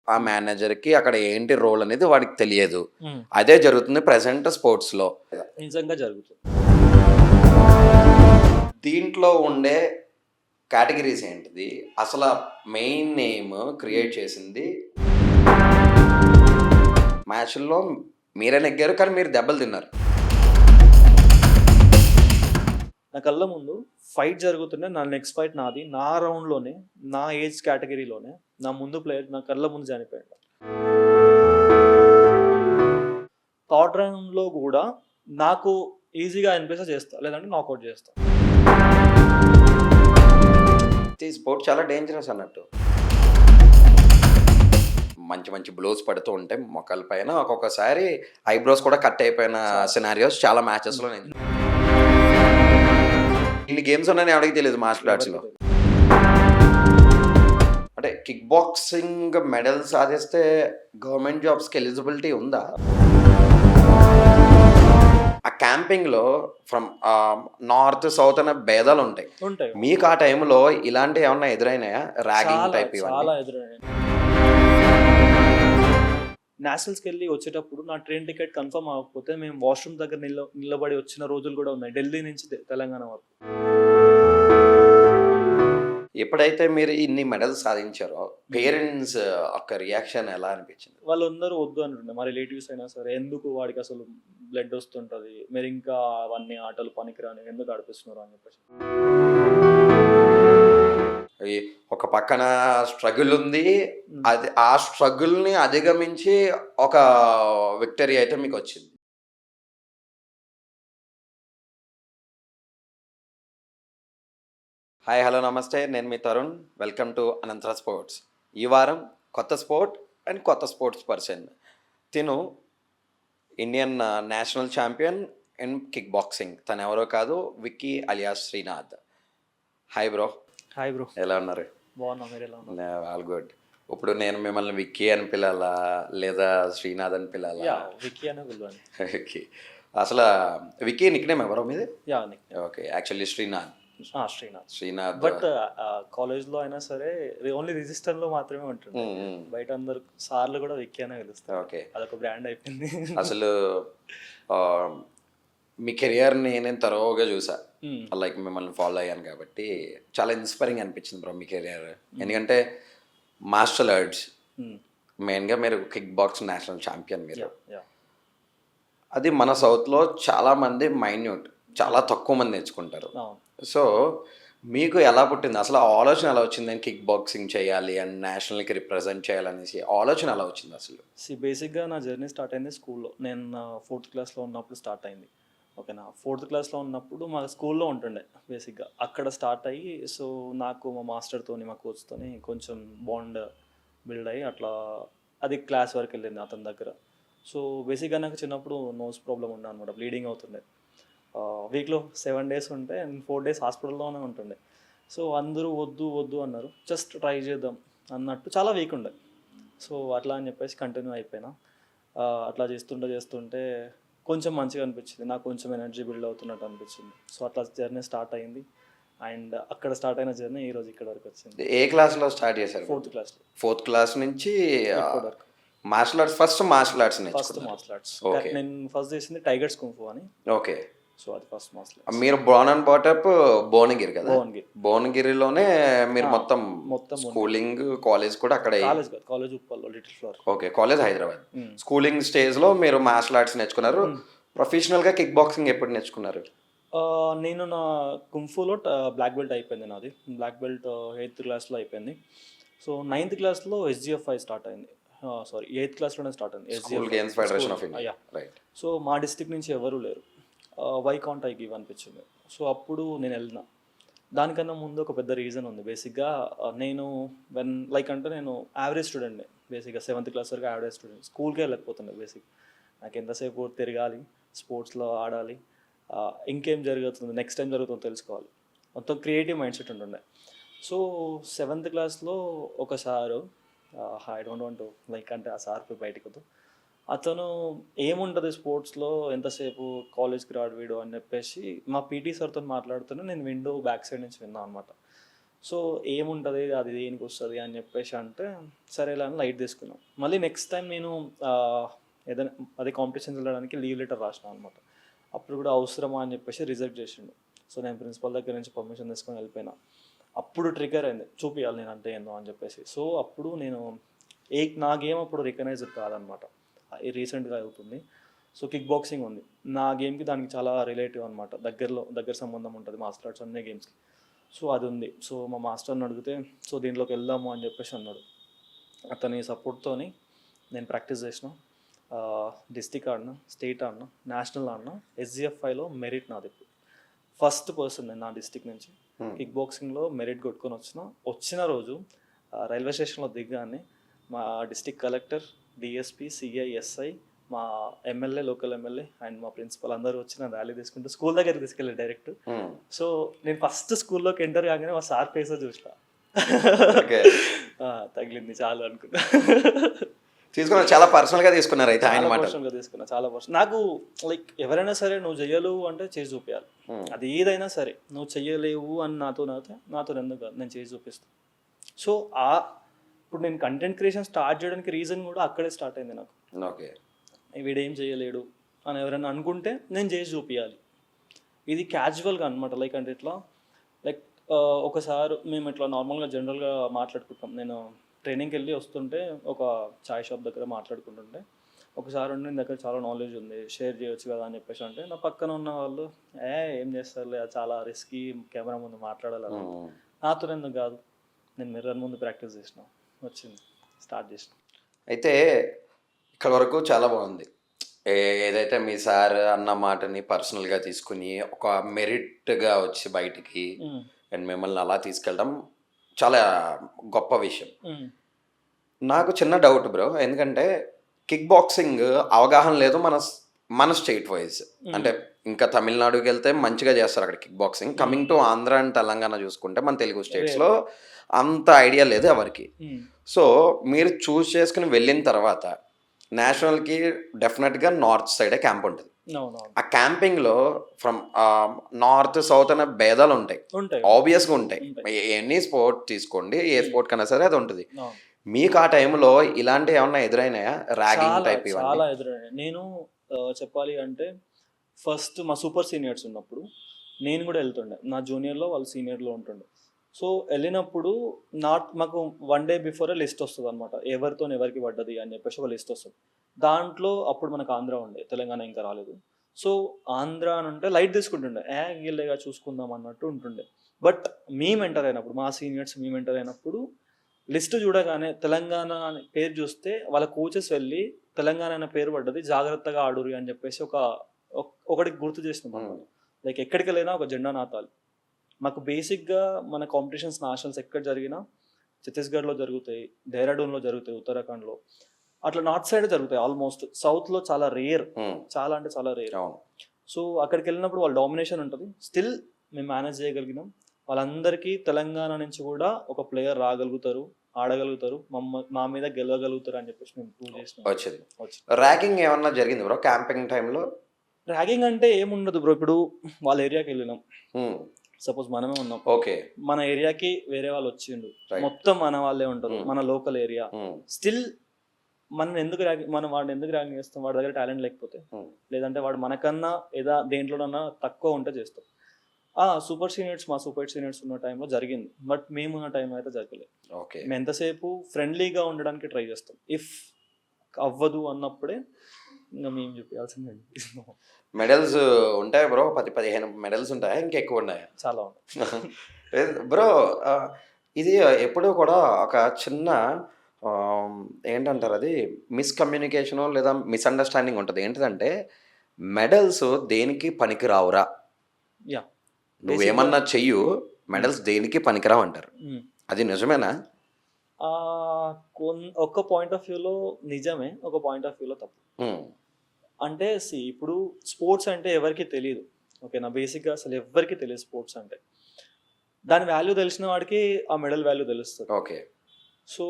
ఆ మేనేజర్‌కి అక్కడ ఏంటి రోల్ అనేది వాడికి తెలియదు. హ్మ్. అదే జరుగుతుంది ప్రెజెంట్ స్పోర్ట్స్‌లో. నిజంగా జరుగుతుంది. దీంట్లో ఉండే కేటగరీస్ ఏంటిది? అసల మెయిన్ నేమ్ క్రియేట్ హ్మ్. చేసింది మ్యాచ్‌ల్లో మీరే నెగ్గారు. కానీ మీరు దెబ్బలు తిన్నారు. నా కళ్ళ ముందు ఫైట్ జరుగుతుంటే నా నెక్స్ట్ ఫైట్ నాది. నా రౌండ్‌లోనే, నా ఏజ్ కేటగరీలోనే నా ముందు ప్లేయర్ నా కళ్ళ ముందు చనిపోయాడు. థర్డ్ రౌండ్‌లో గూడా నాకు ఈజీగా అనిపిస్తే చేస్తా. లేదంటే నాకౌట్ చేస్తా. ఈ స్పోర్ట్ చాలా డేంజరస్ అన్నట్టు. మంచి మంచి బ్లోస్ పడుతూ ఉంటాయి మొఖాల పైన. ఒక్కొక్కసారి ఐబ్రోస్ కూడా కట్ అయిపోయిన సినారియోస్ చాలా మ్యాచెస్‌లో నేను ఇన్ని గేమ్స్ ఉన్నాయని ఎవరికీ తెలీదు మార్షల్ ఎవరికీ ఆర్ట్స్‌లో. తెలీదు. అంటే కిక్ బాక్సింగ్ మెడల్ సాధిస్తే గవర్నమెంట్ జాబ్స్‌కి ఎలిజిబిలిటీ ఉందా? ఆ క్యాంపింగ్‌లో ఫ్రమ్ నార్త్, సౌత్ అనే భేదాలుంటాయి. ఉంటాయి. మీకు ఆ టైంలో ఇలాంటియేమన్నా ఎదురైనాయా? ర్యాగింగ్ చాలా, టైప్ ఇవన్నీ? చాలా ఎదురయ్యాయి. నేషనల్స్‌కెళ్ళి వచ్చేటప్పుడు నా ట్రైన్ టికెట్ కన్ఫర్మ్ అవ్వకపోతే మేము వాష్‌రూమ్ దగ్గర నిలబడి వచ్చిన రోజులు గూడా ఉన్నాయి. ఢిల్లీ నుంచి తెలంగాణ వరకు. ఎప్పుడైతే మీరు ఇన్ని మెడల్స్ సాధించారో హ్మ్. పేరెంట్స్ యొక్క రియాక్షన్ ఎలా అనిపించింది? వాళ్ళందరూ వద్దు అంటుండే. మా రిలేటివ్స్ అయినా సరే, ఎందుకు వాడికసలు బ్లడ్ ఒస్తుంటది. మీరింకా అవన్నీ ఆటలు పనికిరానివి ఎందుకు ఆడిపిస్తున్నారు అని చెప్పేసి. ఈ ఒక పక్కన స్ట్రగుల్ ఉంది. హ్మ్. అది ఆ స్ట్రగుల్‌ని అధిగమించి ఒక విక్టరీ అయితే మీకొచ్చింది. హాయ్! హలో! నమస్తే. నేను మీ Tarun. Welcome to Anantara sports. ఈ వారం కొత్త స్పోర్ట్ అండ్ కొత్త స్పోర్ట్స్ పర్సన్. తిను Indian national champion in kick boxing. తనెవరో కాదు Vicky alias Srinath. Hi bro! Hi bro. ఎలా ఉన్నారు? బాగున్నా. మీరెలా ఉన్నారు? All good. ఇప్పుడు నేను మిమ్మల్ని విక్కీ అని పిలాలా? లేదా శ్రీనాథ్ అని పిలాలా? యాహ్! విక్కీ అనే పిలవండి. ఓకే. అసలా విక్కీ నిక్‌నేమ్ ఎవరో మీది? Yeah! Okay. Actually Srinath. Srinath. Srinath but కాలేజ్‌లో అయినా సరే ఓన్లీ రిజిస్టర్‌లో మాత్రమే ఉంటుండే. హ్మ్. హ్మ్. బయట అందరూ సార్లు గూడా విక్కీ అనే పిలుస్తారు. ఓకే. అదొక బ్రాండ్ అయిపోయింది. అసలు ఆహ్, మీ కెరియర్‌ని నేను తరోగా చూసా. హ్మ్. లైక్ మిమ్మల్ని ఫాలో అయ్యాను కాబట్టి చాలా ఇన్‌స్పైరింగ్ అనిపించింది బ్రో మీ కెరియర్. హ్మ్. ఎందుకంటే మార్షల్ ఆర్ట్స్ హ్మ్. మెయిన్‌గా మీరు కిక్ బాక్స్ నేషనల్ ఛాంపియన్ మీరు. యాహ్! యాహ్! అది మన సౌత్‌లో చాలామంది మైన్యూట్. చాలా అవును. తక్కువ మంది నేర్చుకుంటారు. అవును. సో, మీకు ఎలా పుట్టింది? అసలు ఆ ఆలోచన ఎలా వచ్చింది? నేను కిక్ బాక్సింగ్ చేయాలి అండ్ నేషనల్‌కి రిప్రజెంట్ చేయాలనేసి ఆలోచన ఎలా వచ్చిందసలు? బేసిక్‌గా నా జర్నీ స్టార్ట్ అయింది స్కూల్‌లో. నేను ఫోర్త్ క్లాస్‌లో ఉన్నప్పుడు స్టార్ట్ అయింది. ఓకేనా. ఫోర్త్ క్లాస్‌లో ఉన్నప్పుడు మా స్కూల్‌లో ఉంటుండే బేసిక్‌గా. అక్కడ స్టార్ట్ అయ్యి సో, నాకు మా మాస్టర్‌తోని, మా కోచ్‌తోని కొంచెం బాండ్ బిల్డ్ అయ్యి అట్లా అది క్లాస్ వరకెళ్ళింది అతని దగ్గర. సో, బేసిక్‌గా నాకు చిన్నప్పుడు నోస్ ప్రాబ్లమ్ ఉండే అనమాట. బ్లీడింగ్ అవుతుండే. వీక్‌లో 7 డేస్ ఉంటే 4 డేస్ హాస్పిటల్‌లోనే ఉంటుండే. సో, అందరూ వద్దు, వద్దు అన్నారు. జస్ట్ ట్రై చేద్దాం అన్నట్టు చాలా వీక్ ఉండే. సో, అట్లా అని చెప్పేసి కంటిన్యూ అయిపోయినా. అట్లా చేస్తుంటే కొంచెం మంచిగా అనిపించింది. నాకు కొంచెం ఎనర్జీ బిల్డ్ అవుతున్నట్టు అనిపించింది. సో, అట్లా జర్నీ స్టార్ట్ అయింది. అండ్ అక్కడ స్టార్ట్ అయిన జర్నీ ఈరోజు ఇక్కడి వరకు వచ్చింది. ఏ క్లాస్‌లో స్టార్ట్ చేశారు? ఫోర్త్ క్లాస్‌లో ఫోర్త్ క్లాస్ నుంచి ఇప్పటి వరకు. Martial arts first martial arts first నేర్చుకున్నారు. Martial arts. ఓకే. నేను ఫస్ట్ చేసింది టైగర్స్ కుంఫు అని. ఓకే. సో, అది ఫస్ట్ మార్షల్ ఆర్ట్స్. మీరు born and brought up Bhuvanagiri కదా? భువనగిరి. భువనగిరిలోనే మీరు ఆ! మొత్తం మొత్తం స్కూలింగ్, కాలేజ్ కూడా అక్కడే. కాలేజ్ కాదు. కాలేజ్ ఉప్పల్లో Little Flower. Okay. College Hyderabad. Hmm. Schooling స్టేజ్‌లో మీరు మార్షల్ ఆర్ట్స్ నేర్చుకున్నారు. హ్మ్. ప్రొఫెషనల్‌గా కిక్ బాక్సింగ్ ఎప్పుడు నేర్చుకున్నారు? నేను నా కుంఫులో బ్లాక్ బెల్ట్ అయిపోయింది నాది. బ్లాక్ బెల్ట్ ఎయిత్ క్లాస్‌లో అయిపోయింది. సో, నైన్త్ క్లాస్‌లో ఎస్‌జీఎఫ్ఐ స్టార్ట్ అయింది. సారీ ఎయిత్ క్లాస్‌లోనే స్టార్ట్ అయింది. School SGFI games federation school of India. Yeah! Right. So, మా డిస్ట్రిక్ట్ నుంచి ఎవరు లేరు. వై కాంట్ ఐ గివ్ అనిపించింది. సో, అప్పుడు నేను ఎళ్ళినా. దానికన్నా ముందు ఒక పెద్ద రీజన్ ఉంది. బేసిక్‌గా నేను లైక్ అంటే నేను యావరేజ్ స్టూడెంట్‌ని. బేసిక్‌గా సెవెంత్ క్లాస్ వరకు యావరేజ్ స్టూడెంట్. స్కూల్‌కే వెళ్ళకపోతుండే బేసిక్. నాకు ఎంతసేపు తిరగాలి, స్పోర్ట్స్‌లో ఆడాలి, ఇంకేం జరుగుతుంది, నెక్స్ట్ ఏం జరుగుతుందో తెలుసుకోవాలి. మొత్తం క్రియేటివ్ మైండ్ సెట్ ఉంటుండే. సో, సెవెంత్ క్లాస్‌లో ఒక sir I don't want to like అంటే ఆ సార్ పేరు బయటికొద్దు. అతను ఏముంటది స్పోర్ట్స్‌లో ఎంతసేపు కాలేజ్‌కి రాడు వీడు అని చెప్పేసి మా పీటీ సార్‌తోని మాట్లాడుతూనే నేను విండో బ్యాక్ సైడ్ నుంచి విన్నా అనమాట. సో ఏముంటుంది అది దేనికి వస్తుంది అని చెప్పేసి అంటే సరే ఇలా అని లైట్ తీసుకున్నాం. మళ్ళీ నెక్స్ట్ టైం నేను ఏదైనా అదే కాంపిటీషన్స్ వెళ్ళడానికి లీవ్ లెటర్ రాసిన అనమాట. అప్పుడు కూడా అవసరమా అని చెప్పేసి రిజెక్ట్ చేసిండు. సో నేను ప్రిన్సిపల్ దగ్గర నుంచి పర్మిషన్ తీసుకొని వెళ్ళిపోయినా. అప్పుడు ట్రిగర్ అయింది, చూపించాలి నేను అంటే ఏందో అని చెప్పేసి. సో అప్పుడు నేను నా గేమ్ అప్పుడు రికగ్నైజ్డ్ కాదనమాట, రీసెంట్గా అవుతుంది. సో కిక్ బాక్సింగ్ ఉంది నా గేమ్కి, దానికి చాలా రిలేటివ్ అనమాట, దగ్గర సంబంధం ఉంటుంది మార్షల్ ఆర్ట్స్ అన్ని గేమ్స్కి. సో అది ఉంది. సో మా మాస్టర్ని అడిగితే సో దీంట్లోకి వెళ్దాము అని చెప్పేసి అన్నాడు. అతని సపోర్ట్తోని నేను ప్రాక్టీస్ చేసిన, డిస్టిక్ ఆడినా, స్టేట్ ఆడినా, నేషనల్ ఆడినా, SGFIలో మెరిట్ నాది. ఫస్ట్ పర్సన్ నేను నా డిస్టిక్ నుంచి కిక్ బాక్సింగ్లో మెరిట్ కొట్టుకొని వచ్చిన రోజు రైల్వే స్టేషన్లో దిగ్గానే మా district collector, DSP, CI, SI, మా ఎమ్మెల్యే, లోకల్ ఎమ్మెల్యే అండ్ మా ప్రిన్సిపల్ అందరూ వచ్చిన ర్యాలీ తీసుకుంటూ స్కూల్ దగ్గరికి తీసుకెళ్ళి డైరెక్ట్. సో నేను ఫస్ట్ స్కూల్లోకి ఎంటర్ కాగానే మా సార్ ఫేస్ చూసిన, తగిలింది చాలు అనుకున్నా. తీసుకున్నారు, చాలా పర్సనల్గా తీసుకున్నారు అయితే ఆయన మాట. పర్సనల్గా తీసుకున్నా, చాలా పర్సనల్. నాకు లైక్ ఎవరైనా సరే నువ్వు చెయ్యలేవు అంటే చేసి చూపించాలి, అది ఏదైనా సరే. నువ్వు చెయ్యలేవు అని నాతో ఎందుకు కాదు, నేను చేసి చూపిస్తాను. సో ఇప్పుడు నేను కంటెంట్ క్రియేషన్ స్టార్ట్ చేయడానికి రీజన్ కూడా అక్కడే స్టార్ట్ అయింది నాకు. ఓకే, వీడేం చేయలేడు అని ఎవరైనా అనుకుంటే నేను చేసి చూపించాలి. ఇది క్యాజువల్గా అనమాట. లైక్ అంటే ఇట్లా లైక్ ఒకసారి మేము ఇట్లా నార్మల్గా జనరల్గా మాట్లాడుకుంటాం. నేను ట్రైనింగ్కి వెళ్ళి వస్తుంటే ఒక చాయ్ షాప్ దగ్గర మాట్లాడుకుంటుంటే ఒకసారి ఉండి దగ్గర చాలా నాలెడ్జ్ ఉంది, షేర్ చేయొచ్చు కదా అని చెప్పేసి అంటే నా పక్కన ఉన్న వాళ్ళు ఏం చేస్తారులే, చాలా రిస్కీ, కెమెరా ముందు మాట్లాడాలి. నాతో ఎందుకు కాదు, నేను మిర్రర్ ముందు ప్రాక్టీస్ చేసిన, వచ్చింది, స్టార్ట్ చేసిన. అయితే ఇక్కడ వరకు చాలా బాగుంది. ఏదైతే మీ సార్ అన్న మాటని పర్సనల్గా తీసుకుని ఒక మెరిట్గా వచ్చి బయటికి అండ్ మిమ్మల్ని అలా తీసుకెళ్ళడం చాలా గొప్ప విషయం. నాకు చిన్న డౌట్ బ్రో, ఎందుకంటే కిక్ బాక్సింగ్ అవగాహన లేదు మన స్టేట్ వైజ్. అంటే ఇంకా తమిళనాడుకి వెళ్తే మంచిగా చేస్తారు అక్కడ kick boxing. Coming to Andhra and Telangana చూసుకుంటే మన తెలుగు స్టేట్స్లో అంత ఐడియా లేదు ఎవరికి. సో మీరు చూస్ చేసుకుని వెళ్ళిన తర్వాత నేషనల్కి డెఫినెట్గా నార్త్ సైడే క్యాంప్ ఉంటుంది. ఆ క్యాంపింగ్లో ఫ్రమ్ నార్త్ సౌత్ అనే భేదాలు ఉంటాయి, ఆబ్వియస్గా ఉంటాయి. ఎనీ స్పోర్ట్ తీసుకోండి, ఏ స్పోర్ట్ కన్నా సరే అది ఉంటుంది. మీకు ఆ టైంలో ఇలాంటి ఏమన్నా ఎదురైనాయా, ర్యాగింగ్ టైప్? చాలా ఎదురైనాయి. నేను చెప్పాలి అంటే ఫస్ట్ మా సూపర్ సీనియర్స్ ఉన్నప్పుడు నేను కూడా వెళ్తుండే, నా జూనియర్లో వాళ్ళు సీనియర్లో ఉంటుండే. సో వెళ్ళినప్పుడు మాకు 1 day బిఫోరే లిస్ట్ వస్తుంది అనమాట, ఎవరికి పడ్డది అని చెప్పేసి ఒక లిస్ట్ వస్తుంది. దాంట్లో అప్పుడు మనకు ఆంధ్ర ఉండే, తెలంగాణ ఇంకా రాలేదు. సో ఆంధ్ర అని అంటే లైట్ తీసుకుంటుండే, వీళ్ళేగా చూసుకుందాం అన్నట్టు ఉంటుండే. బట్ మేము ఎంటర్ అయినప్పుడు, మా సీనియర్స్ మేము ఎంటర్ అయినప్పుడు లిస్ట్ చూడగానే తెలంగాణ అనే పేరు చూస్తే వాళ్ళ కోచెస్ వెళ్ళి తెలంగాణ అనే పేరు పడ్డది, జాగ్రత్తగా ఆడురి అని చెప్పేసి ఒకటి గుర్తు చేసినాం. లైక్ ఎక్కడికి వెళ్ళినా ఒక జెండా నాతాలి. మాకు బేసిక్గా మన కాంపిటీషన్స్ నేషనల్స్ ఎక్కడ జరిగినా ఛత్తీస్గఢ్లో జరుగుతాయి, డెహ్రాడూన్లో జరుగుతాయి, ఉత్తరాఖండ్లో, అట్లా నార్త్ సైడ్ జరుగుతాయి. ఆల్మోస్ట్ సౌత్లో చాలా రేర్, చాలా అంటే చాలా రేర్. సో అక్కడికి వెళ్ళినప్పుడు వాళ్ళ డామినేషన్ ఉంటుంది. స్టిల్ మేము మేనేజ్ చేయగలిగినాం. వాళ్ళందరికీ తెలంగాణ నుంచి కూడా ఒక ప్లేయర్ రాగలుగుతారు, ఆడగలుగుతారు, మా మీద గెలవగలుగుతారు అని చెప్పేసి మేము ప్రూవ్ చేసినాం. ర్యాగింగ్ ఏమన్నా జరిగింది బ్రో క్యాంపింగ్ టైంలో? ర్యాగింగ్ అంటే ఏముండదు బ్రో. ఇప్పుడు వాళ్ళ ఏరియాకి వెళ్ళినాం, సపోజ్ మనమే ఉన్నాం, ఓకే, మన ఏరియాకి వేరే వాళ్ళు వచ్చిండు, మొత్తం మన వాళ్ళే ఉంటారు, మన లోకల్ ఏరియా. స్టిల్ వాడిని ఎందుకు ర్యాగింగ్ చేస్తాం? వాడి దగ్గర టాలెంట్ లేకపోతే, లేదంటే వాడు మనకన్నా దేంట్లోనన్నా తక్కువ ఉంటే చేస్తాం. మా సూపర్ సీనియర్స్ ఉన్న టైంలో జరిగింది, బట్ మేము ఉన్న టైం అయితే జరగలేదు. మేము ఎంతసేపు ఫ్రెండ్లీగా ఉండడానికి ట్రై చేస్తాం. ఇఫ్ అవ్వదు అన్నప్పుడే ఇంకా మేము చెప్పాల్సిందే. మెడల్స్ ఉంటాయి బ్రో, 10-15 మెడల్స్ ఉంటాయా, ఇంకెక్కువ ఉన్నాయా? చాలా ఉంటాయి బ్రో. ఇది ఎప్పుడూ కూడా ఒక చిన్న ఏంటంటారు, అది మిస్కమ్యూనికేషను లేదా మిస్అండర్స్టాండింగ్ ఉంటుంది. ఏంటిదంటే మెడల్స్ దేనికి పనికి రావురా, నువ్వేమన్నా చెయ్యు, మెడల్స్ దేనికి పనికిరావు అంటారు. అది నిజమేనా? ఒక పాయింట్ ఆఫ్ వ్యూలో నిజమే, ఒక పాయింట్ ఆఫ్ వ్యూలో తప్పు. అంటే ఇప్పుడు స్పోర్ట్స్ అంటే ఎవరికి తెలియదు, ఓకేనా? బేసిక్గా అసలు ఎవరికి తెలియదు స్పోర్ట్స్ అంటే. దాని వాల్యూ తెలిసిన వాడికి ఆ మెడల్ వాల్యూ తెలుస్తుంది. ఓకే. సో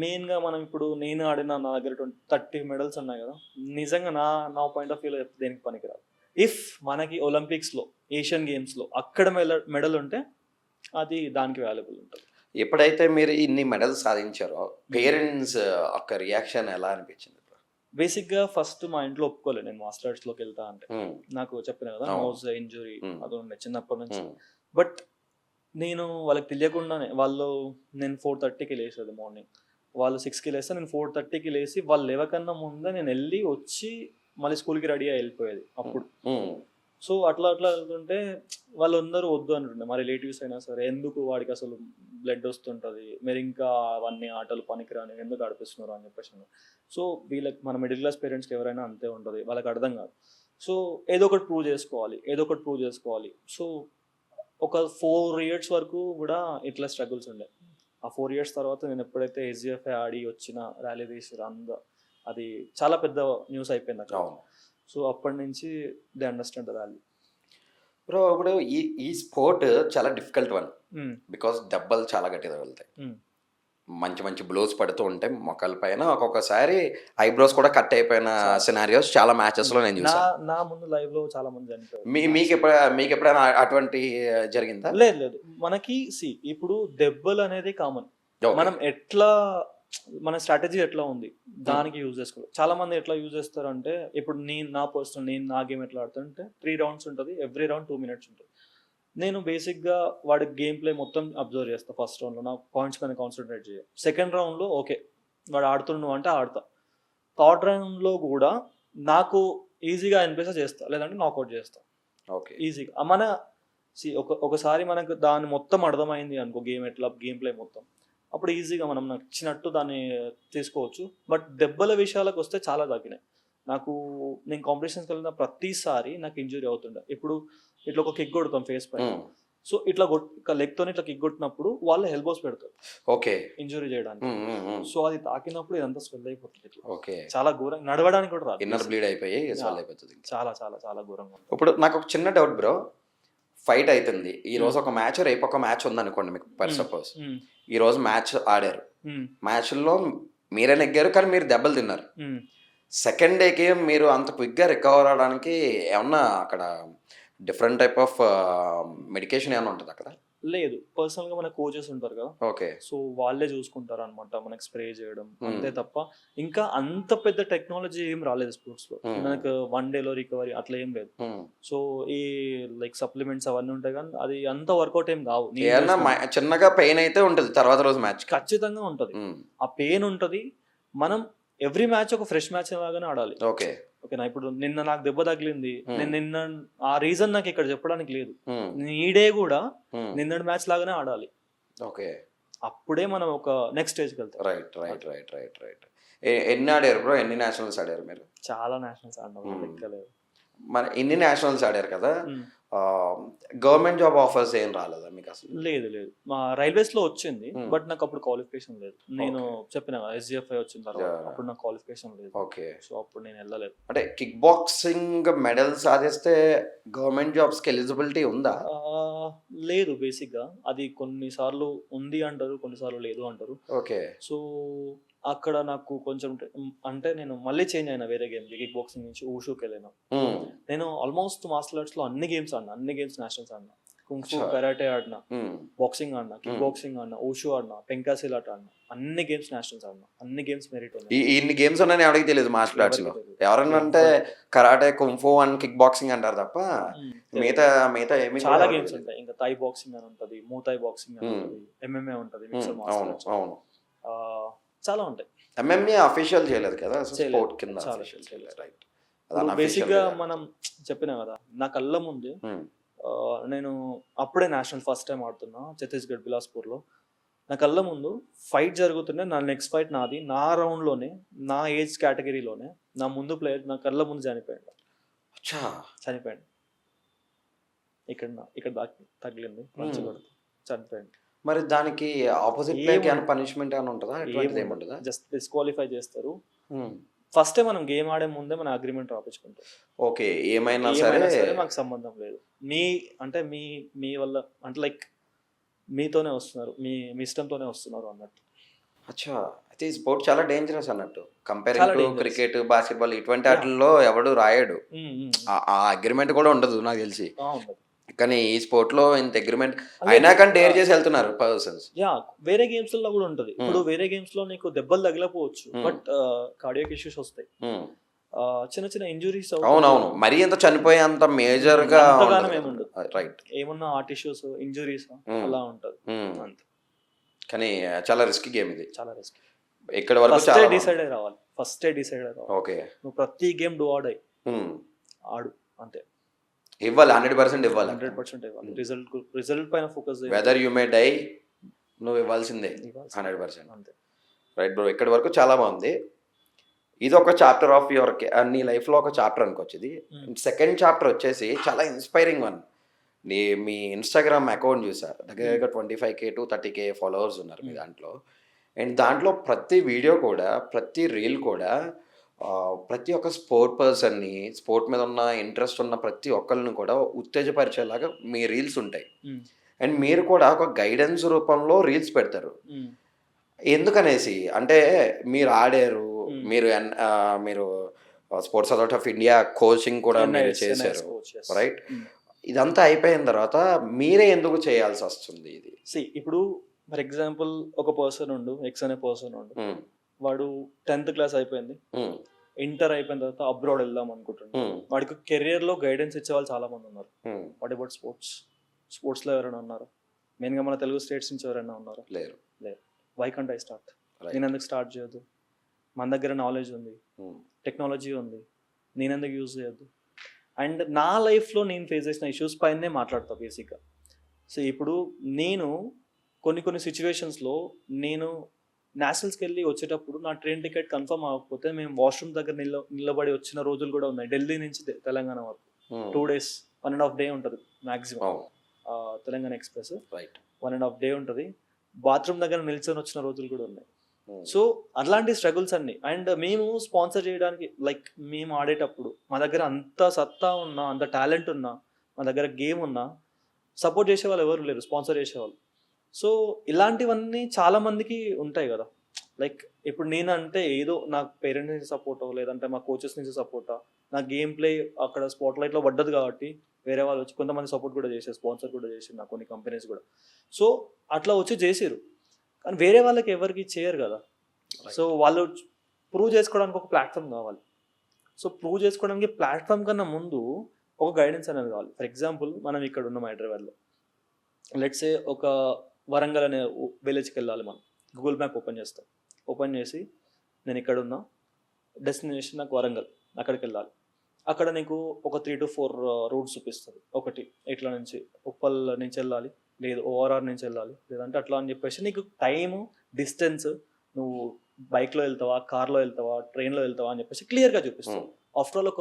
మెయిన్గా మనం ఇప్పుడు నేను ఆడిన నా దగ్గర 30 మెడల్స్ ఉన్నాయి కదా, నిజంగా నా పాయింట్ ఆఫ్ వ్యూలో దేనికి పనికిరాదు. ఇఫ్ మనకి ఒలింపిక్స్లో, ఏషియన్ గేమ్స్లో అక్కడ మెడల్ ఉంటే అది దానికి వాల్యుబుల్ ఉంటుంది. ఎప్పుడైతే మీరు ఇన్ని మెడల్స్ సాధించారో పేరెంట్స్ యొక్క రియాక్షన్ ఎలా అనిపించింది? బేసిక్‌గా ఫస్ట్ మా ఇంట్లో ఒప్పుకోలేదు నేను మార్షల్ ఆర్ట్స్‌లోకి వెళ్తా అంటే. హ్మ్. నాకు చెప్పిన కదా! అవును. నోస్ ఇంజ్యూరీ హ్మ్. అది ఉండే చిన్నప్పటి నుంచి. హ్మ్. బట్ నేను వాళ్ళకి తెలియకుండానే నేను 4:30కి లేసేది మార్నింగ్. వాళ్ళు 6కి లేస్తే నేను 4:30కి లేసి వాళ్ళు లేవకన్నా ముందే నేనెళ్ళి వచ్చి మళ్ళీ స్కూల్‌కి రెడీ అయ్యి ఎళ్ళిపోయేది అప్పుడు. హ్మ్. సో, అట్లా వెళ్తుంటే వాళ్ళందరూ వద్దు అంటుండే. మా రిలేటివ్స్ అయినా సరే, ఎందుకు వాడికసలు బ్లడ్ వస్తుంటది. మీరింకా అవన్నీ ఆటలు పనికిరానివి ఎందుకు ఆడిపిస్తున్నారు అని చెప్పేసి అన్నారు. సో, వీళ్ళకి మన మిడిల్ క్లాస్ పేరెంట్స్‌కి ఎవరైనా అంతే ఉంటది. వాళ్ళకి అర్థం కాదు. సో, ఏదో ఒకటి ప్రూవ్ చేసుకోవాలి. ఏదో ఒకటి ప్రూవ్ చేసుకోవాలి. సో, ఒక 4 ఇయర్స్ వరకు గూడా ఇట్లా స్ట్రగుల్స్ ఉండే. ఆ 4 ఇయర్స్ తర్వాత నేను ఎప్పుడైతే ఎస్‌జీఎఫ్ఐ ఆడి వచ్చిన ర్యాలీ తీసిర్రు అది చాలా పెద్ద న్యూస్ అయిపోయింది అక్కడ. అవును. సో, అప్పటి నుంచి they understand the value. Bro ఇప్పుడు ఈ స్పోర్ట్ చాలా డిఫికల్ట్ వన్. హ్మ్. బికాస్ దెబ్బలు చాలా గట్టిగా తగులుతాయి. హ్మ్. మంచి మంచి బ్లోస్ పడుతూ ఉంటాయి మొక్కల పైన. ఒక్కొక్కసారి ఐబ్రోస్ కూడా కట్ అయిపోయిన సినారియోస్ చాలా మ్యాచెస్‌లో నేను నా చూసాను. నా ముందు లైవ్‌లో చాలా మంది చనిపోయారు. మీకెప్పుడైనా అటువంటి జరిగిందా? లేదు. మనకి ఇప్పుడు దెబ్బలనేది కామన్. ఓకే. మనం మన స్ట్రాటజీ ఎట్లా ఉంది? దానికి యూజ్ చేసుకోవాలి. చాలా మంది ఎట్లా యూజ్ చేస్తారంటే, ఇప్పుడు నేను నా గేమ్ ఎట్లా ఆడతానంటే 3 రౌండ్స్ ఉంటది. ఎవ్రీ రౌండ్ 2 మినిట్స్ ఉంటది. నేను బేసిక్‌గా వాడి గేమ్ ప్లే మొత్తం అబ్జర్వ్ చేస్తా ఫస్ట్ రౌండ్‌లో. నా పాయింట్స్ మీద కాన్సంట్రేట్ చేయ. సెకండ్ రౌండ్‌లో ఓకే. వాడు ఆడుతుండు అంటే ఆడతా. థర్డ్ రౌండ్‌లో గూడా నాకు ఈజీగా అనిపిస్తే చేస్తా. లేదంటే నాకౌట్ చేస్తా. ఓకే. ఈజీగా. ఒకసారి మనకు దాన్ని మొత్తం అర్థమైంది అనుకో గేమ్ ప్లే మొత్తం. అప్పుడు ఈజీగా మనం నచ్చినట్టు దాన్ని తీసుకోవచ్చు. బట్ దెబ్బల విషయాలకొస్తే చాలా తగ్గినాయి. నేను కాంపిటీషన్స్‌కి వెళ్ళిన ప్రతిసారి నాకు ఇంజ్యూరీ అవుతుండే. ఇప్పుడు ఇట్లా ఒక కిక్ కొడతాం ఫేస్ పైన. హ్మ్. సో, లెగ్‌తోని ఇట్లా కిక్ కొట్టినప్పుడు వాళ్ళు ఎల్బోస్ పెడతారు ఓకే. ఇంజ్యూరీ చేయడానికి. హ్మ్. హ్మ్. హ్మ్. సో, అది తాకినప్పుడు ఇదంతా స్వెల్ అయిపోతుంది ఇట్లా. ఓకే. చాలా ఘోరంగా నడవడానికి కూడా రాదు. ఇన్నర్ బ్లీడ్ అయిపోయి యాహ్! స్వెల్ అయిపోతది. చాలా చాలా చాలా ఘోరంగా ఉంటుంది. ఇప్పుడు నాకొక చిన్న డౌట్ బ్రో. ఫైట్ అయితుంది. ఈరోజు హ్మ్. ఒక మ్యాచ్, రేపు ఒక మ్యాచ్ ఉందనుకోండి మీకు ఫర్ హ్మ్. సపోజ్. హ్మ్. ఈరోజు మ్యాచ్ ఆడారు. హ్మ్. మ్యాచ్‌లో మీరే నెగ్గారు. కానీ మీరు దెబ్బలు తిన్నారు. హ్మ్. సెకండ్ డేకి మీరు అంత క్విక్‌గా రికవర్ అవ్వడానికి ఏమన్నా అక్కడ డిఫరెంట్ టైప్ ఆఫ్ మెడికేషన్ ఏమన్నా ఉంటదా అక్కడ? లేదు. పర్సనల్‌గా మన కోచెస్ ఉంటారు కదా! ఓకే. సో, వాళ్ళే చూసుకుంటారనమాట. మనకి స్ప్రే చేయడం. హ్మ్. అంతే తప్ప ఇంకా అంత పెద్ద టెక్నాలజీ ఏం రాలేదు స్పోర్ట్స్‌లో. హ్మ్. మనకు 1 డేలో రికవరీ అట్లా ఏం లేదు. హ్మ్. సో, ఈ లైక్ సప్లిమెంట్స్ అవన్నీ ఉంటాయి గానీ, అది అంత వర్కౌట్ ఏం కావు. నేను ఏమన్నా చూసినంత. చిన్నగా పెయిన్ అయితే ఉంటది తర్వాత రోజు మ్యాచ్‌కి. ఖచ్చితంగా ఉంటది. హ్మ్. ఆ పెయిన్ ఉంటది. మనం ఎవ్రీ మ్యాచ్ ఒక ఫ్రెష్ మ్యాచ్ లాగానే ఆడాలి. ఓకే. ఓకేనా? ఇప్పుడు నిన్న నాకు దెబ్బ తగిలింది. హ్మ్. నేను నిన్న ఆ రీజన్ నాకిక్కడ చెప్పడానికి లేదు. హ్మ్. ఈ డే గూడా హ్మ్. నిన్నటి మ్యాచ్ లాగానే ఆడాలి. ఓకే. అప్పుడే మనం ఒక నెక్స్ట్ స్టేజ్‌కెళ్తాం. రైట్. ఎన్ని ఆడారు బ్రో? ఎన్ని నేషనల్స్ ఆడారు మీరు? చాలా నేషనల్స్ ఆడినాం. హ్మ్. లెక్కలేదు. మరి ఇన్ని నేషనల్స్ ఆడారు కదా! హ్మ్. గవర్నమెంట్ జాబ్ ఆఫర్స్ ఏం రాలేదా మీకసలు? లేదు. మా రైల్వేస్‌లో వచ్చింది. హ్మ్. బట్ నాకప్పుడు క్వాలిఫికేషన్ లేదు. నేను ఓకే. చెప్పినా కదా! ఎస్‌జీఎఫ్ఐ వచ్చిన తర్వాత. యాహ్! అప్పుడు నాకు క్వాలిఫికేషన్ లేదు. ఓకే. సో, అప్పుడు నేను ఎళ్ళలేదు. అంటే కిక్ బాక్సింగ్ మెడల్ సాధిస్తే గవర్నమెంట్ జాబ్స్‌కి ఎలిజిబిలిటీ ఉందా? ఆహ్, లేదు బేసిక్‌గా. అది కొన్ని సార్లు ఉంది అంటారు. కొన్ని సార్లు లేదు అంటారు. ఓకే. సో, అక్కడ నాకు కొంచెం అంటే నేను మళ్ళీ చేంజ్ అయినా వేరే గేమ్‌కి. కిక్ బాక్సింగ్ నుంచి ఊషూకెళ్ళినా. హ్మ్. నేను ఆల్మోస్ట్ మార్షల్ ఆర్ట్స్‌లో అన్ని గేమ్స్ ఆడినా. అన్ని గేమ్స్ నేషనల్స్ ఆడినా. కుంఫు, అచ్చా! కరాటే ఆడినా. హ్మ్. బాక్సింగ్ ఆడినా. కిక్ హ్మ్. బాక్సింగ్ ఆడినా. ఊషూ ఆడినా. పెంకాసిలాట్ ఆడినా. అన్ని గేమ్స్ నేషనల్స్ ఆడినా. అన్ని గేమ్స్ మెరిట్ ఉన్నాయి. ఇన్ని గేమ్స్ ఉన్నాయని ఎవరికీ తెలీదు మార్షల్ ఎవరికీ ఆర్ట్స్‌లో. తెలీదు. ఎవరన్నా అంటే karate, kung fu and kick boxing అంటారు తప్ప తెలీదు. మిగతా మిగతా ఏమి కూడా చాలా ఎవరికీ గేమ్స్ తెలీదు. ఉంటాయి. ఇంకా థాయ్ బాక్సింగ్ అని ఉంటది. మూథాయ్ బాక్సింగ్ అని హ్మ్. ఉంటది. ఎంఎంఏ ఉంటది. హ్మ్. మిక్స్డ్ మార్షల్ అవును. ఆర్ట్స్. అవును. ఆహ్, చాలా ఉంటాయి. ఎంఎంఏ అఫీషియల్ చేయలేదు కదా! అసలు చేయలేదు. స్పోర్ట్ కింద అఫీషియల్ చేయలేదు. చేయలేదు. రైట్. అది ఇప్పుడు అన్‌అఫీషియల్ బేసిక్‌గా వేగా. మనం చెప్పినా కదా! నా కళ్ళ ముందే హ్మ్. నేను అప్పుడే నేషనల్ ఫస్ట్ టైమ్ ఆడుతున్నా. ఛత్తీస్‌గఢ్ బిలాస్‌పూర్‌లో. నా కళ్ళ ముందు ఫైట్ జరుగుతుండే. నా నెక్స్ట్ ఫైట్ నాది. నా రౌండ్‌లోనే, నా ఏజ్ కేటగరీలోనే నా ముందు ప్లేయర్ నా కళ్ళ ముందు చనిపోయాడు. అచ్చా! చనిపోయాడు. ఇక్కడ తగిలింది. పంచ్ హ్మ్. కొడితే చనిపోయాడు. మరి దానికి అపోజిట్ ప్లేయర్‌కి ఏమైనా ఏముండదు. పనిష్మెంట్ ఏమైనా ఉంటదా? అటువంటిది ఏమి ఉండదా? జస్ట్ డిస్‌క్వాలిఫై చేస్తారు. హ్మ్. ఫస్టే మనం గేమ్ ఆడే ముందే మన అగ్రీమెంట్ రాపిచ్చుకుంటాం. ఓకే. ఏమైనా సరే ఏమైనా సరే మాకు సంబంధం లేదు. మీ అంటే మీ మీ వల్ల అంటే లైక్ మీతోనే వస్తున్నారు. మీ ఇష్టంతోనే వస్తున్నారు అన్నట్టు. అచ్చా! అయితే ఈ స్పోర్ట్ చాలా డేంజరస్ అన్నట్టు. కంపేరింగ్ చాలా టు డేంజరస్. క్రికెట్, బాస్కెట్‌బాల్ ఇటువంటి యాహ్! ఆటిల్లో ఎవడు రాయడు. హ్మ్. ఆ అగ్రీమెంట్ కూడా ఉండదు నాకు తెలిసి. ఉండదు. కానీ ఈ స్పోర్ట్లో ఇంత అగ్రిమెంట్ అయినా కానీ డేర్ చేసి వెళ్తున్నారు పర్సన్స్. యా వేరే గేమ్స్ లో కూడా ఉంటది. ఇప్పుడు వేరే గేమ్స్ లో నీకు దెబ్బలు తగలపోవచ్చు, బట్ కార్డియాక్ ఇష్యూస్ వస్తాయి, చిన్న చిన్న ఇంజురీస్ అవునవును, మరీ ఎంత చనిపోయే అంత మేజర్ గా అంతగానం ఏముండదు. రైట్. ఏమన్నా హార్ట్ ఇష్యూస్, ఇంజురీస్ అలా ఉంటది అంతే. కానీ చాలా రిస్కీ గేమ్ ఇది, చాలా రిస్క్. ఇక్కడ వరకు ఫస్టే చాలా డిసైడ్ అయి రావాలి, ఫస్టే డిసైడ్ అయి రావాలి. ఓకే, నువ్వు ప్రతి గేమ్ డూ ఆడ్ అయ్యి ఆడు అంతే. ఇవ్వాలి, 100% ఇవ్వాలి, 100% ఇవ్వాలి. రిజల్ట్ పైన focus whether you may die, నువ్వు ఇవ్వాల్సిందే 100%. అంతే. రైట్ బ్రో, ఇక్కడి వరకు చాలా బాగుంది. ఇది ఒక చాప్టర్ ఆఫ్ యువర్ నీ లైఫ్లో ఒక చాప్టర్ అనుకోవచ్చు ఇది. సెకండ్ చాప్టర్ వచ్చేసి చాలా ఇన్స్పైరింగ్ వన్. మీ ఇన్స్టాగ్రామ్ అకౌంట్ చూసా, దగ్గర 25K to 30K ఫాలోవర్స్ ఉన్నారు మీ దాంట్లో. అండ్ దాంట్లో ప్రతి వీడియో కూడా, ప్రతి రీల్ కూడా ప్రతి ఒక్క స్పోర్ట్ పర్సన్ని, స్పోర్ట్ మీద ఉన్న ఇంట్రెస్ట్ ఉన్న ప్రతి ఒక్కరిని కూడా ఉత్తేజపరిచేలాగా మీ రీల్స్ ఉంటాయి. అండ్ మీరు కూడా ఒక గైడెన్స్ రూపంలో రీల్స్ పెడతారు. ఎందుకనేసి అంటే మీరు ఆడారు, మీరు sports authority of India coaching కూడా మీరు చేశారు, రైట్? ఇదంతా అయిపోయిన తర్వాత మీరే ఎందుకు చేయాల్సి వస్తుంది ఇది? ఇప్పుడు ఫర్ ఎగ్జాంపుల్ ఒక పర్సన్ ఉండు, ఎక్స్ అనే పర్సన్ ఉండు, వాడు 10th క్లాస్ అయిపోయింది, ఇంటర్ అయిపోయిన తర్వాత అబ్రాడ్ వెళ్దాం అనుకుంటున్నాడు. వాడికి కెరియర్ లో గైడెన్స్ ఇచ్చే వాళ్ళు చాలా మంది ఉన్నారు. వాట్ అబౌట్ స్పోర్ట్స్ లో ఎవరైనా ఉన్నారు? మెయిన్ గా మన తెలుగు స్టేట్స్ నుంచి ఎవరైనా ఉన్నారు? లేరు. Why can't I start? నేను ఎందుకు స్టార్ట్ చేయొద్దు? మన దగ్గర నాలెడ్జ్ ఉంది, టెక్నాలజీ ఉంది, నేను ఎందుకు యూజ్ చేయొద్దు? అండ్ నా లైఫ్లో నేను ఫేస్ చేసిన ఇష్యూస్ పైనే మాట్లాడతా బేసిక్గా. సో ఇప్పుడు నేను కొన్ని సిచ్యువేషన్స్లో నేను నేషనల్స్కి వెళ్ళి వచ్చేటప్పుడు నా ట్రైన్ టికెట్ కన్ఫర్మ్ అవ్వకపోతే మేము వాష్రూమ్ దగ్గర నిలబడి వచ్చిన రోజులు కూడా ఉన్నాయి. ఢిల్లీ నుంచి తెలంగాణ వరకు 2 days, 1.5 day ఉంటుంది మ్యాక్సిమం. తెలంగాణ ఎక్స్ప్రెస్ 1.5 day ఉంటుంది. బాత్రూమ్ దగ్గర నిల్చొని వచ్చిన రోజులు కూడా ఉన్నాయి. సో అలాంటి స్ట్రగుల్స్ అన్ని. అండ్ మేము స్పాన్సర్ చేయడానికి, లైక్ మేము ఆడేటప్పుడు మా దగ్గర అంత సత్తా ఉన్నా, అంత టాలెంట్ ఉన్నా, మా దగ్గర గేమ్ ఉన్నా సపోర్ట్ చేసేవాళ్ళు ఎవరు లేరు, స్పాన్సర్ చేసేవాళ్ళు. సో ఇలాంటివన్నీ చాలా మందికి ఉంటాయి కదా. లైక్ ఇప్పుడు నేనంటే ఏదో నాకు పేరెంట్స్ నుంచి సపోర్టో, లేదంటే మా కోచెస్ నుంచి సపోర్టా, నా గేమ్ ప్లే అక్కడ స్పాట్ లైట్లో పడ్డది కాబట్టి వేరే వాళ్ళు వచ్చి కొంతమంది సపోర్ట్ కూడా చేశారు, స్పాన్సర్ కూడా చేసారు నాకు కొన్ని కంపెనీస్ కూడా. సో అట్లా వచ్చి చేసారు, కానీ వేరే వాళ్ళకి ఎవరికి చేయరు కదా. సో వాళ్ళు ప్రూవ్ చేసుకోవడానికి ఒక ప్లాట్ఫామ్ కావాలి. సో ప్రూవ్ చేసుకోవడానికి ప్లాట్ఫామ్ కన్నా ముందు ఒక గైడెన్స్ అనేది కావాలి. ఫర్ ఎగ్జాంపుల్ మనం ఇక్కడ ఉన్నాం హైదరాబాద్లో, లెట్స్ సే ఒక వరంగల్ అనే విలేజ్కి వెళ్ళాలి. మనం గూగుల్ మ్యాప్ ఓపెన్ చేసి నేను ఇక్కడ ఉన్నా, డెస్టినేషన్ నాకు వరంగల్, అక్కడికి వెళ్ళాలి. అక్కడ నీకు ఒక 3 to 4 రూట్స్ చూపిస్తుంది. ఒకటి ఇట్లా నుంచి ఉప్పల్ నుంచి వెళ్ళాలి, లేదు ఓఆర్ఆర్ నుంచి వెళ్ళాలి, లేదంటే అట్లా అని చెప్పేసి నీకు టైము, డిస్టెన్స్, నువ్వు బైక్లో వెళ్తావా, కార్లో వెళ్తావా, ట్రైన్లో వెళ్తావా అని చెప్పేసి క్లియర్గా చూపిస్తాం. ఆఫ్టర్ ఆల్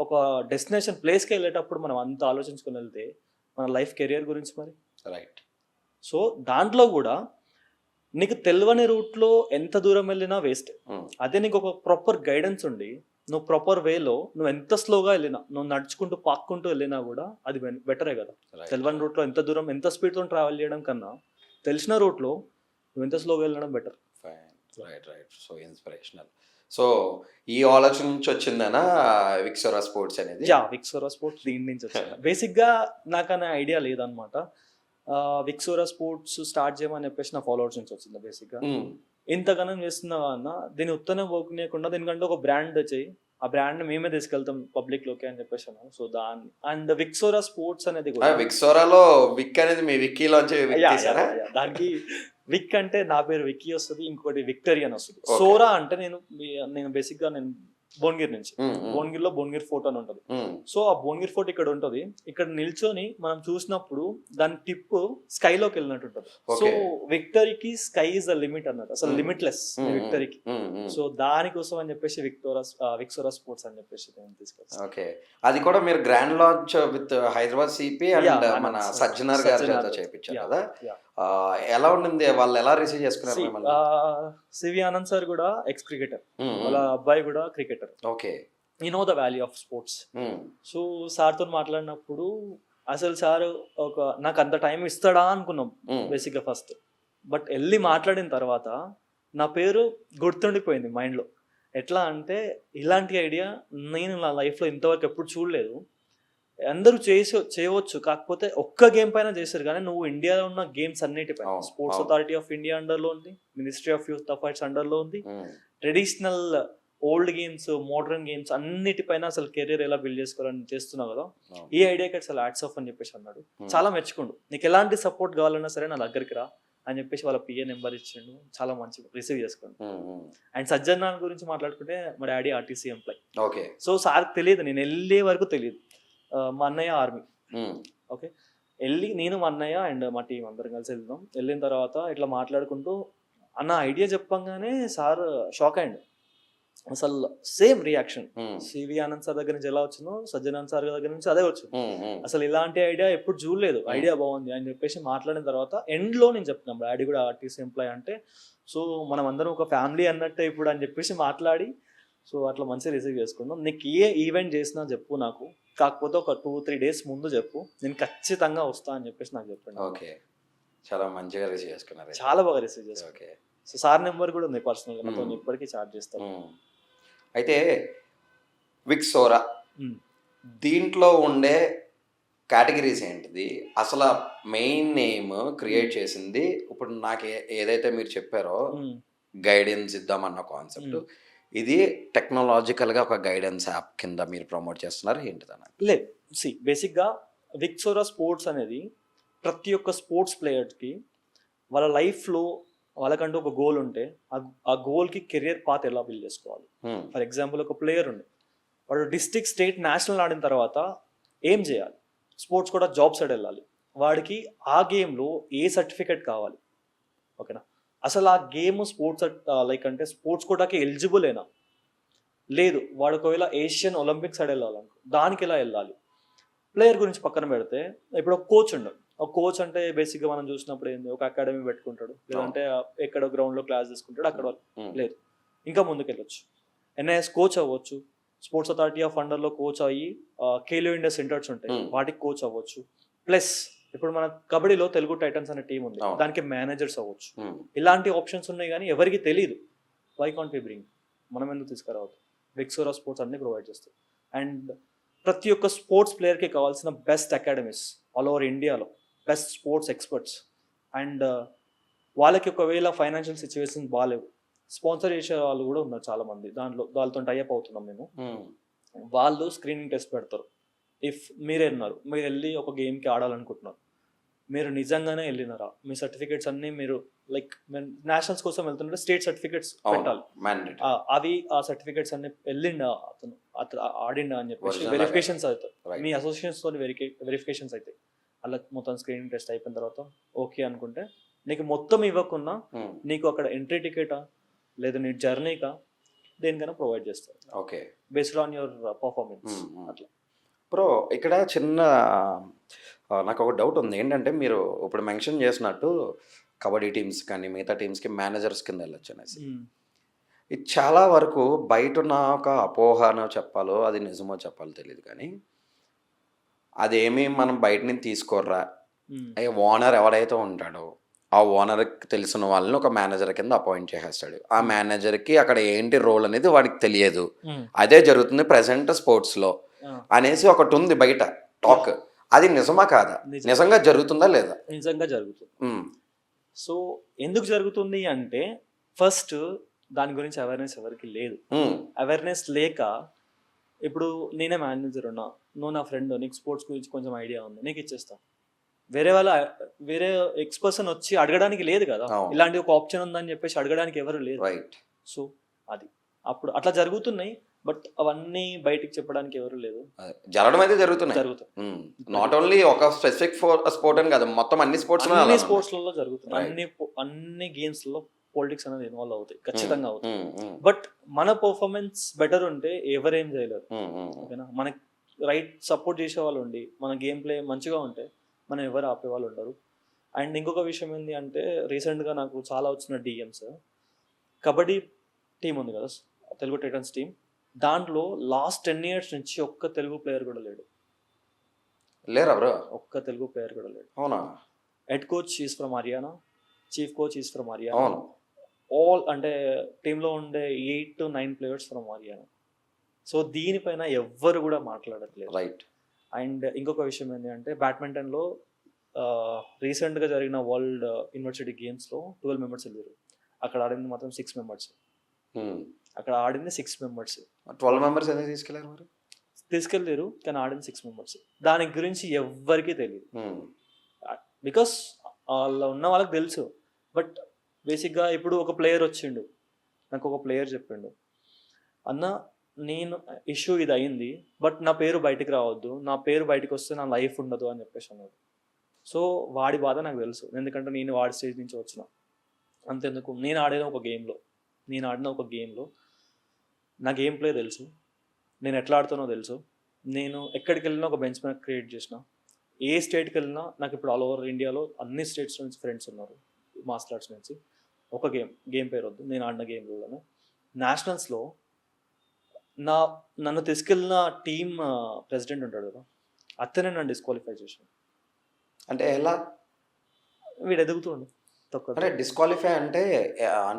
ఒక డెస్టినేషన్ ప్లేస్కి వెళ్ళేటప్పుడు మనం అంత ఆలోచించుకొని వెళ్తే మన లైఫ్ కెరియర్ గురించి మరి, రైట్? సో దాంట్లో కూడా నీకు తెలియని రూట్లో ఎంత దూరం వెళ్ళినా వేస్ట్. అదే నీకు ఒక ప్రాపర్ గైడెన్స్ ఉండి నువ్వు ప్రాపర్ వేలో నువ్వు ఎంత స్లోగా వెళ్ళినా, నువ్వు నడుచుకుంటూ పాక్కుంటూ వెళ్ళినా కూడా అది బెటరే కదా. తెలియని రూట్లో ఎంత దూరం, ఎంత స్పీడ్తో ట్రావెల్ చేయడం కన్నా తెలిసిన రూట్లో నువ్వు ఎంత స్లోగా వెళ్ళడం better. Right. So inspirational. So ఈ ఆలోచన నుంచి వచ్చిందనా విక్సోరా స్పోర్ట్స్ అనేది? విక్సోరా స్పోర్ట్స్ దీని నుంచి వచ్చింది. బేసిక్గా నాకు అనే ఐడియా లేదనమాట. విక్సోరా స్పోర్ట్స్ స్టార్ట్ చేయమని చెప్పేసి నా ఫాలోవర్స్ నుంచి వచ్చింది. బేసిక్గా ఇంతగానం చేస్తున్నావా అన్న, దీన్ని ఉత్తనే పోకుండా దీనికంటే ఒక బ్రాండ్ చేయి, ఆ బ్రాండ్ మేమే తీసుకెళ్తాం పబ్లిక్ లోకి అని చెప్పేసి అన్నాను. సో దాన్ని అండ్ విక్సోరా స్పోర్ట్స్ అనేది కూడా, విక్సోరాలో విక్ అనేది మీ విక్కీలోంచి దానికి విక్ అంటే నా పేరు విక్కీ వస్తుంది, ఇంకోటి విక్టరీ అని వస్తుంది. సోరా అంటే నేను బేసిక్గా నేను భువనగిరి నుంచి, భువనగిరిలో భువనగిరి ఫోర్ట్ అని ఉంటుంది. సో ఆ భువనగిరి ఫోర్ట్ ఇక్కడ ఉంటుంది. ఇక్కడ నిల్చొని మనం చూసినప్పుడు దాని టిప్ స్కైలోకి వెళ్ళినట్టు ఉంటుంది. సో విక్టరీకి స్కై ఇస్ ద లిమిట్ అన్నట్టు, అసలు లిమిట్లెస్ విక్టరీకి. సో దానికోసం అని చెప్పేసి విక్సోరా స్పోర్ట్స్ అని చెప్పేసి నేను తీసుకొచ్చాను. ఓకే, అది కూడా మీరు grand launch with Hyderabad CP and మన సజ్జనర్ గారితో చేయించారు కదా. ఎలా ఉండింది, వాళ్ళు ఎలా రిసీవ్ చేసుకున్నారు? సివి ఆనంద్ సార్ కూడా ఎక్స్ క్రికెటర్, వాళ్ళ అబ్బాయి కూడా cricketer. Okay, you know the value of sports. So సార్తో మాట్లాడినప్పుడు అసలు సార్ నాకు అంత టైం ఇస్తాడా అనుకున్నాం బేసిక్గా ఫస్ట్. బట్ వెళ్ళి మాట్లాడిన తర్వాత నా పేరు గుర్తుండిపోయింది మైండ్లో. ఎట్లా అంటే ఇలాంటి ఐడియా నేను నా లైఫ్లో ఇంతవరకు ఎప్పుడు చూడలేదు. అందరూ చేయవచ్చు, కాకపోతే ఒక్క గేమ్ పైన చేశారు కానీ నువ్వు ఇండియాలో ఉన్న గేమ్స్ అన్నిటిపైన అవును, స్పోర్ట్స్ అవును. అథారిటీ ఆఫ్ ఇండియా అండర్లో ఉంది, మినిస్ట్రీ ఆఫ్ యూత్ అఫైర్స్ అండర్లో ఉంది, um, traditional old games, modern games అన్నిటిపైన అసలు కెరీర్ ఎలా బిల్డ్ చేసుకోవాలని చేస్తున్నావు కదా, అవును. ఈ ఐడియాకి అసలు హ్యాట్స్ ఆఫ్ అని చెప్పేసి అన్నాడు. Hmm. చాలా మెచ్చుకుండు. నీకు ఎలాంటి సపోర్ట్ కావాలన్నా సరే నా దగ్గరికి రా అని చెప్పేసి వాళ్ళ పిఏ నెంబర్ ఇచ్చిండు. చాలా మంచిగా రిసీవ్ చేసుకోండి. ఉమ్, ఉమ్. అండ్ సజ్జన్ గురించి మాట్లాడుకుంటే మా daddy RTC employee. Okay. So సార్కి తెలియదు, నేను వెళ్ళే వరకు తెలియదు. మా అన్నయ్య ఆర్మీ. ఉమ్, ఓకే, వెళ్ళి నేను మా అన్నయ్య అండ్ మా టీం అందరం కలిసి వెళ్దాం. వెళ్ళిన తర్వాత ఇట్లా మాట్లాడుకుంటూ అన్న ఐడియా చెప్పంగానే సార్ షాక్ అయ్యండు. అసలు same reaction um, CV Anand sir దగ్గర నుంచి ఎలా వచ్చిందో సజ్జనానంద్ సార్ దగ్గర నుంచి అదే వచ్చింది. ఉమ్, ఉమ్. అసలు ఇలాంటి ఐడియా ఎప్పుడు చూడలేదు, ఐడియా బాగుంది అని చెప్పేసి మాట్లాడిన తర్వాత ఎండ్లో నేను చెప్తున్నాను డాడీ కూడా ఆర్టీసీ ఎంప్లాయ్ అంటే, సో మనం అందరం ఒక ఫ్యామిలీ అన్నట్టే ఇప్పుడు అని చెప్పేసి మాట్లాడి, సో అట్లా మంచిగా రిసీవ్ చేసుకున్నాం. నీకు ఏ ఈవెంట్ చేసినా చెప్పు నాకు, కాకపోతే ఒక 2-3 days ముందు చెప్పు, నేను ఖచ్చితంగా వస్తా అని చెప్పేసి నాకు చెప్పండి. ఓకే, చాలా మంచిగా రిసీవ్ చేసుకున్నారు. చాలా బాగా రిసీవ్ చేసుకున్నాను. ఓకే. సో సార్ నెంబర్ కూడా ఉంది పర్సనల్గా, నాతో ఇప్పటికీ చార్జ్ చేస్తాను. ఉమ్. అయితే విక్సోరా ఉమ్. దీంట్లో ఉండే కేటగిరీస్ ఏంటిది, అసలు మెయిన్ నేమ్ క్రియేట్ చేసింది ఇప్పుడు నాకు ఏదైతే మీరు చెప్పారో ఉమ్. గైడెన్స్ ఇద్దామన్న కాన్సెప్ట్, ఇది టెక్నాలజికల్గా ఒక గైడెన్స్ యాప్ కింద మీరు ప్రమోట్ చేస్తున్నారు ఏంటిదన్న? లేదు, బేసిక్గా విక్సోరా స్పోర్ట్స్ అనేది ప్రతి ఒక్క స్పోర్ట్స్ ప్లేయర్కి వాళ్ళ లైఫ్లో వాళ్ళకంటూ ఒక గోల్ ఉంటే ఆ గోల్కి కెరియర్ పాత్ ఎలా బిల్డ్ చేసుకోవాలి. ఫర్ ఎగ్జాంపుల్ ఒక ప్లేయర్ ఉండి వాడు డిస్ట్రిక్ట్, స్టేట్, నేషనల్ ఆడిన తర్వాత ఏం చేయాలి, స్పోర్ట్స్ కూడా జాబ్ సైడ్ వెళ్ళాలి, వాడికి ఆ గేమ్లో ఏ సర్టిఫికేట్ కావాలి, ఓకేనా, అసలు ఆ గేమ్ స్పోర్ట్స్ లైక్ అంటే స్పోర్ట్స్ కోటాకి ఎలిజిబుల్ అయినా లేదు, వాడు ఒకవేళ ఏషియన్ ఒలింపిక్స్ సైడ్ వెళ్ళాలనుకో దానికి ఎలా వెళ్ళాలి. ప్లేయర్ గురించి పక్కన పెడితే ఇప్పుడు ఒక కోచ్ ఉండడు. ఒక కోచ్ అంటే బేసిక్గా మనం చూసినప్పుడు ఏంది, ఒక అకాడమీ పెట్టుకుంటాడు, లేదంటే ఎక్కడ గ్రౌండ్లో క్లాస్ తీసుకుంటాడు, అక్కడ లేదు, ఇంకా ముందుకు వెళ్ళొచ్చు, ఎన్ఐఎస్ కోచ్ అవ్వచ్చు, స్పోర్ట్స్ అథారిటీ ఆఫ్ అండర్లో కోచ్ అయ్యి ఖేలో ఇండియా సెంటర్స్ ఉంటాయి వాటికి కోచ్ అవ్వచ్చు. ప్లస్ ఇప్పుడు మన కబడ్డీలో తెలుగు టైటన్స్ అనే టీం ఉంది, దానికి మేనేజర్స్ అవ్వచ్చు. ఇలాంటి ఆప్షన్స్ ఉన్నాయి కానీ ఎవరికి తెలియదు. వై కాంట్ వి బ్రింగ్, మనం ఎందుకు తీసుకురావద్దు? విక్సోరా స్పోర్ట్స్ అన్ని ప్రొవైడ్ చేస్తాయి. అండ్ ప్రతి ఒక్క స్పోర్ట్స్ ప్లేయర్కి కావాల్సిన బెస్ట్ అకాడమీస్ ఆల్ ఓవర్ ఇండియాలో, బెస్ట్ స్పోర్ట్స్ ఎక్స్పర్ట్స్. అండ్ వాళ్ళకి ఒకవేళ ఫైనాన్షియల్ సిచ్యువేషన్ బాగాలేవు, స్పాన్సర్ చేసే వాళ్ళు కూడా ఉన్నారు చాలామంది, వాళ్ళతో టైఅప్ అవుతున్నాం మేము. వాళ్ళు స్క్రీనింగ్ టెస్ట్ పెడతారు. ఇఫ్ మీరే ఉన్నారు, మీరు వెళ్ళి ఒక గేమ్కి ఆడాలనుకుంటున్నారు, మీరు నిజంగానే వెళ్ళినారా, మీ సర్టిఫికేట్స్ అన్నీ మీరు లైక్ నేషనల్స్ కోసం వెళ్తుంటే స్టేట్ సర్టిఫికేట్స్ పెట్టాలి, అవి ఆ సర్టిఫికేట్స్ అన్ని వెళ్ళిండా అతను ఆడిండా అని చెప్పేసి వెరిఫికేషన్స్ అవుతాయి. మీ అసోసియేషన్స్ తో వెరిఫికేషన్స్ అవుతాయి. అలా మొత్తం స్క్రీనింగ్ టెస్ట్ అయిపోయిన తర్వాత ఓకే అనుకుంటే నీకు మొత్తం ఇవ్వకుండా నీకు అక్కడ ఎంట్రీ టికెటా లేదా నీ జర్నీకా దేనికైనా ప్రొవైడ్ చేస్తారు. Okay, based on your performance. అట్లా బ్రో ఇక్కడ చిన్న నాకు ఒక డౌట్ ఉంది. ఏంటంటే మీరు ఇప్పుడు మెన్షన్ చేసినట్టు కబడ్డీ టీమ్స్ కానీ మిగతా టీమ్స్కి మేనేజర్స్ కింద వెళ్ళొచ్చు అనేసి, ఇది చాలా వరకు బయట ఉన్న ఒక అపోహనో చెప్పాలో అది నిజమో చెప్పాలో తెలియదు, కానీ అదేమీ మనం బయట నుంచి తీసుకోర్రా. ఓనర్ ఎవరైతే ఉంటాడో ఆ ఓనర్కి తెలిసిన వాళ్ళని ఒక మేనేజర్ కింద అపాయింట్ చేసేస్తాడు. ఆ మేనేజర్కి అక్కడ ఏంటి రోల్ అనేది వాడికి తెలియదు. అదే జరుగుతుంది ప్రజెంట్ స్పోర్ట్స్లో అనేసి ఒకటి ఉంది బయట టాక్. అది నిజమా కాదా, నిజంగా జరుగుతుందా లేదా? నిజంగా జరుగుతుంది. సో ఎందుకు జరుగుతుంది అంటే ఫస్ట్ దాని గురించి అవేర్నెస్ ఎవరికి లేదు. అవేర్నెస్ లేక ఇప్పుడు నేనే మేనేజర్ ఉన్నా, నువ్వు నా ఫ్రెండ్, నీకు స్పోర్ట్స్ గురించి కొంచెం ఐడియా ఉంది, నీకు ఇచ్చేస్తా. వేరే ఎక్స్పర్సన్ వచ్చి అడగడానికి లేదు కదా, ఇలాంటి ఒక ఆప్షన్ ఉందని చెప్పేసి అడగడానికి ఎవరు లేదు. సో అది అప్పుడు అట్లా జరుగుతున్నాయి. బట్ అవన్నీ బయటికి చెప్పడానికి ఎవరు లేదు. జరగడం అయితే జరుగుతుంది. నాట్ ఓన్లీ ఒక స్పెసిఫిక్ స్పోర్ట్ అని కాదు, మొత్తం అన్ని స్పోర్ట్స్లలో జరుగుతుంది. అన్ని గేమ్స్లో పాలిటిక్స్ అనేది ఇన్వాల్వ్ అవుతాయి, ఖచ్చితంగా అవుతాయి. బట్ మన పర్ఫార్మెన్స్ బెటర్ ఉంటే ఎవరేం చేయలేరు. ఓకేనా, మనకి రైట్ సపోర్ట్ చేసే వాళ్ళు ఉండి మన గేమ్ ప్లే మంచిగా ఉంటే మనం ఎవరు ఆపేవాళ్ళు ఉండరు. అండ్ ఇంకొక విషయం ఏంటి అంటే రీసెంట్గా నాకు చాలా వచ్చిన డిఎమ్స్, కబడ్డీ టీం ఉంది కదా తెలుగు టైటన్స్ టీం, దాంట్లో లాస్ట్ 10 years నుంచి ఒక్క తెలుగు ప్లేయర్ కూడా లేడు. లేరా బ్రో? ఒక్క తెలుగు ప్లేయర్ కూడా లేడు. అవునా? Head coach is from Haryana, chief coach is from Haryana, all అంటే టీంలో ఉండే 8 to 9 players from Haryana. So దీనిపైన ఎవ్వరు కూడా మాట్లాడట్లేదు. రైట్. అండ్ ఇంకొక విషయం ఏంటి అంటే బ్యాడ్మింటన్లో రీసెంట్గా జరిగిన వరల్డ్ యూనివర్సిటీ గేమ్స్లో 12 మెంబర్స్ వెళ్ళారు. అక్కడ ఆడింది మాత్రం 6 మెంబర్స్. అక్కడ ఆడింది 6 మెంబర్స్. 12 మెంబర్స్ ఎందుకు తీసుకెళ్లారు మరి? తీసుకెళ్ళారు కానీ ఆడింది 6 మెంబర్స్. దాని గురించి ఎవ్వరికీ తెలియదు. బికాస్ వాళ్ళ ఉన్న వాళ్ళకి తెలుసు. బట్ బేసిక్గా ఇప్పుడు ఒక ప్లేయర్ వచ్చిండు, నాకు ఒక ప్లేయర్ చెప్పిండు, అన్న నేను ఇష్యూ ఇది అయింది బట్ నా పేరు బయటికి రావద్దు, నా పేరు బయటకు వస్తే నా లైఫ్ ఉండదు అని చెప్పేసి అన్నాడు. సో వాడి బాధ నాకు తెలుసు, ఎందుకంటే నేను వాడి స్టేజ్ నుంచి వచ్చిన. అంతెందుకు నేను ఆడిన ఒక గేమ్లో నా గేమ్ ప్లే తెలుసు, నేను ఎట్లా ఆడుతానో తెలుసు, నేను ఎక్కడికి వెళ్ళినా ఒక బెంచ్ మార్క్ క్రియేట్ చేసిన. ఏ స్టేట్కి వెళ్ళినా నాకు ఇప్పుడు ఆల్ ఓవర్ ఇండియాలో అన్ని స్టేట్స్ నుంచి ఫ్రెండ్స్ ఉన్నారు మార్షల్ ఆర్ట్స్ నుంచి. ఒక గేమ్ పేరు వద్దు, నేను ఆడిన గేమ్లోనే నేషనల్స్లో నన్ను తీసుకెళ్ళిన టీమ్ ప్రెసిడెంట్ ఉంటాడు కదా, అతనే నన్ను డిస్క్వాలిఫై చేశాను. అంటే ఎలా? వీడు ఎదుగుతుండు అంటే డిస్క్వాలిఫై అంటే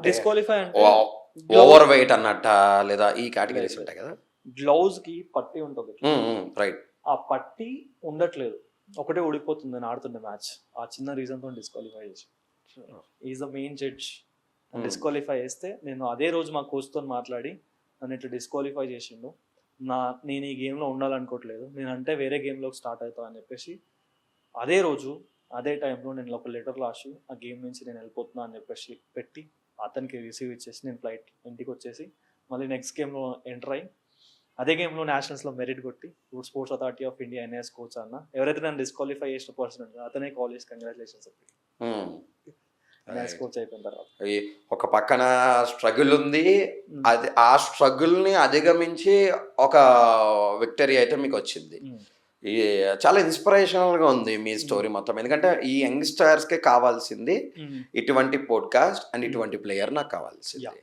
డిస్క్వాలిఫై అంటే ఓవర్ వెయిట్ అన్నట్ట, లేదా ఈ కేటగిరీస్ ఉంటాయి కదా. గ్లౌజ్ కి పట్టి ఉంటుంది, రైట్, ఆ పట్టి ఉండట్లేదు, ఒకటే ఊడిపోతుంది నేను ఆడుతున్న మ్యాచ్. ఆ చిన్న రీజన్తో డిస్క్వాలిఫై చేసి is the main judge. Disqualify చేస్తే నేను అదే రోజు మా కోచ్తో మాట్లాడి నన్ను ఇట్లా డిస్క్వాలిఫై చేసిండు, నేను ఈ గేమ్లో ఉండాలనుకోవట్లేదు, నేను అంటే వేరే గేమ్లోకి స్టార్ట్ అవుతా అని చెప్పేసి అదే రోజు అదే టైంలో నేను ఒక లెటర్ రాసి ఆ గేమ్ నుంచి నేను వెళ్ళిపోతున్నా అని చెప్పేసి పెట్టి అతనికి రిసీవ్ ఇచ్చేసి నేను ఫ్లైట్ ఇంటికి వచ్చేసి మళ్ళీ నెక్స్ట్ గేమ్లో ఎంటర్ అయ్యి అదే గేమ్లో నేషనల్స్లో మెరిట్ కొట్టి ఇప్పుడు sports authority of India NIS coach అన్న ఎవరైతే నన్ను డిస్క్వాలిఫై చేసిన పర్సన్ ఉంటారో అతనే కాల్ చేసి కంగ్రాచులేషన్స్ చెప్పి ఎన్ఐఎస్ కోచ్ అయిపోయిన తర్వాత. ఒక పక్కన స్ట్రగుల్ ఉంది, అది ఆ స్ట్రగుల్ని అధిగమించి ఒక విక్టరీ అయితే మీకు వచ్చింది. చాలా ఇన్స్పిరేషనల్గా ఉంది మీ స్టోరీ మొత్తం. ఎందుకంటే ఈ యంగ్స్టర్స్కే కావాల్సింది ఇటువంటి పోడ్కాస్ట్ అండ్ ఇటువంటి ప్లేయర్ నాకు కావాల్సింది.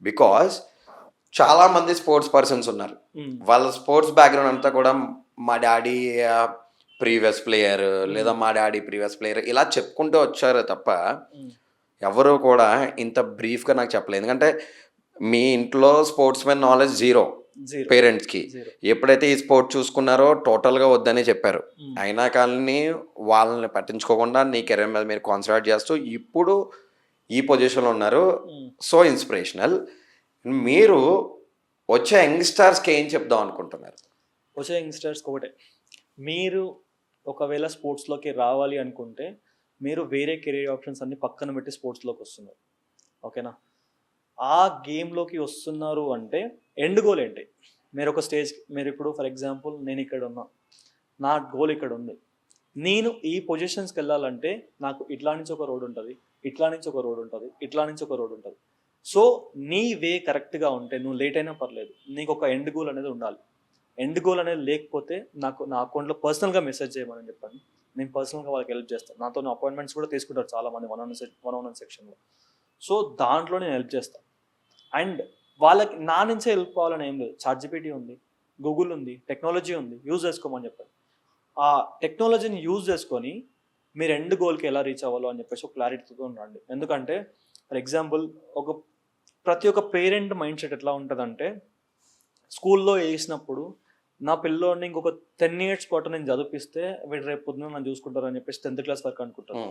బికాస్ చాలా మంది స్పోర్ట్స్ పర్సన్స్ ఉన్నారు, వాళ్ళ స్పోర్ట్స్ బ్యాక్గ్రౌండ్ అంతా కూడా మా డాడీ ప్రీవియస్ ప్లేయర్ లేదా మా డాడీ ప్రీవియస్ ప్లేయర్ ఇలా చెప్పుకుంటూ వచ్చారు తప్ప ఎవరు కూడా ఇంత బ్రీఫ్గా నాకు చెప్పలేదు. ఎందుకంటే మీ ఇంట్లో స్పోర్ట్స్ మెన్ నాలెడ్జ్ జీరో పేరెంట్స్కి. ఎప్పుడైతే ఈ స్పోర్ట్ చూసుకున్నారో టోటల్గా వద్దనే చెప్పారు, అయినా కానీ వాళ్ళని పట్టించుకోకుండా నీ కెరీర్ మీద మీరు కాన్సన్ట్రేట్ చేస్తూ ఇప్పుడు ఈ పొజిషన్లో ఉన్నారు. So inspirational. మీరు వచ్చే యంగ్స్టర్స్కి ఏం చెప్దాం అనుకుంటున్నారు? వచ్చే యంగ్స్టర్స్కి ఒకటే, మీరు ఒకవేళ స్పోర్ట్స్లోకి రావాలి అనుకుంటే మీరు వేరే కెరీర్ ఆప్షన్స్ అన్ని పక్కన పెట్టి స్పోర్ట్స్లోకి వస్తున్నారు, ఓకేనా? ఆ గేమ్లోకి వస్తున్నారు అంటే ఎండ్ గోల్ ఏంటి? మీరు ఒక స్టేజ్, మీరు ఇప్పుడు ఫర్ ఎగ్జాంపుల్ నేను ఇక్కడ ఉన్నా, నా గోల్ ఇక్కడ ఉంది, నేను ఈ పొజిషన్స్కి వెళ్ళాలంటే నాకు ఇట్లా నుంచి ఒక రోడ్ ఉంటుంది, ఇట్లా నుంచి ఒక రోడ్ ఉంటుంది, ఇట్లా నుంచి ఒక రోడ్ ఉంటుంది. సో నీ వే కరెక్ట్గా ఉంటే నువ్వు లేట్ అయినా పర్లేదు, నీకు ఒక ఎండ్ గోల్ అనేది ఉండాలి. ఎండ్ గోల్ అనేది లేకపోతే నాకు నా అకౌంట్లో పర్సనల్గా మెసేజ్ చేయమని చెప్పండి, నేను పర్సనల్గా వాళ్ళకి హెల్ప్ చేస్తాను. నాతో అపాయింట్మెంట్స్ కూడా తీసుకుంటారు చాలామంది వన్ ఆన్ సెక్షన్లో. సో దాంట్లో నేను హెల్ప్ చేస్తాను. అండ్ వాళ్ళకి నా నుంచే హెల్ప్ కావాలని ఏం లేదు, చాట్‌జిపిటి ఉంది, గూగుల్ ఉంది, టెక్నాలజీ ఉంది, యూజ్ చేసుకోమని చెప్పండి. ఆ టెక్నాలజీని యూజ్ చేసుకొని మీరు ఎండ్ గోల్కి ఎలా రీచ్ అవ్వాలో అని చెప్పేసి ఒక క్లారిటీతో ఉండండి. ఎందుకంటే ఫర్ ఎగ్జాంపుల్ ప్రతి ఒక్క పేరెంట్ మైండ్ సెట్ ఎట్లా ఉంటుందంటే, స్కూల్లో వేసినప్పుడు నా పిల్లోడిని ఇంకొక 10 years పాటు నేను చదివిపిస్తే వీడు రేపు పొద్దున నన్ను చూసుకుంటారు అని చెప్పేసి 10th class వరకు అనుకుంటారు.